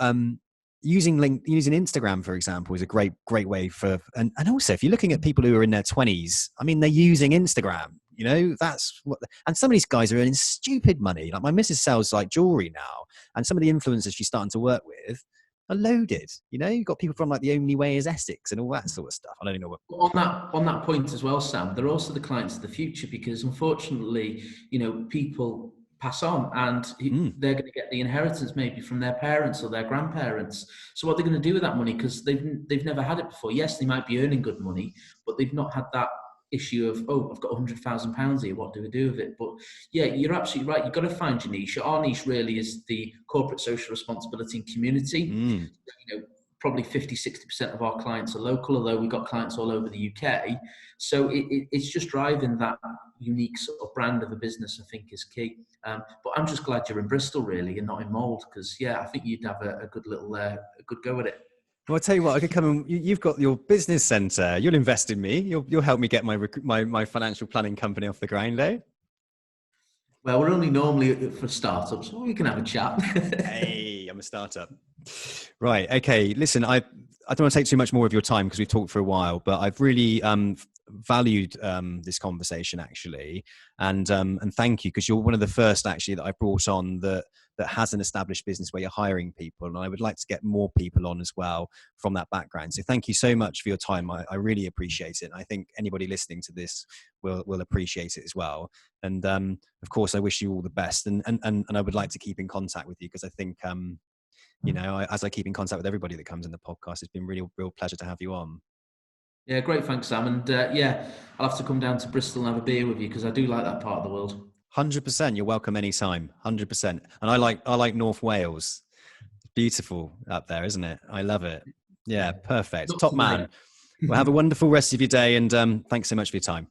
using Instagram, for example, is a great way for. And also, if you're looking at people who are in their 20s, I mean, they're using Instagram. You know, that's what. And some of these guys are earning stupid money. Like my missus sells like jewelry now, and some of the influencers she's starting to work with are loaded. You know, you've got people from like The Only Way is Essex and all that sort of stuff. I don't know what. On that point as well, Sam, they're also the clients of the future, because unfortunately, you know, people pass on and they're going to get the inheritance maybe from their parents or their grandparents. So what they're going to do with that money, because they've never had it before. Yes, they might be earning good money, but they've not had that issue of, oh, I've got £100,000 here, what do we do with it? But yeah, you're absolutely right. You've got to find your niche. Our niche really is the corporate social responsibility and community. You know, probably 50-60% of our clients are local, although we've got clients all over the UK. So it's just driving that unique sort of brand of a business, I think, is key. But I'm just glad you're in Bristol, really, and not in Mould, because yeah, I think you'd have a good little a good go at it. Well, I'll tell you what, I could come and you've got your business centre. You'll invest in me. You'll help me get my financial planning company off the ground, eh? Well, we're only normally for startups, so we can have a chat. Hey, I'm a startup. Right. Okay. Listen, I don't want to take too much more of your time because we've talked for a while, but I've really valued this conversation actually, and thank you, because you're one of the first actually that I brought on that has an established business where you're hiring people, and I would like to get more people on as well from that background. So thank you so much for your time. I really appreciate it. And I think anybody listening to this will appreciate it as well. And of course, I wish you all the best. And I would like to keep in contact with you, because I think you know, as I keep in contact with everybody that comes in the podcast, it's been really real pleasure to have you on. Yeah, great. Thanks, Sam. And yeah, I'll have to come down to Bristol and have a beer with you, because I do like that part of the world. 100%. You're welcome anytime. 100%. And I like North Wales. Beautiful up there, isn't it? I love it. Yeah, perfect. Top man. Well, have a wonderful rest of your day, and thanks so much for your time.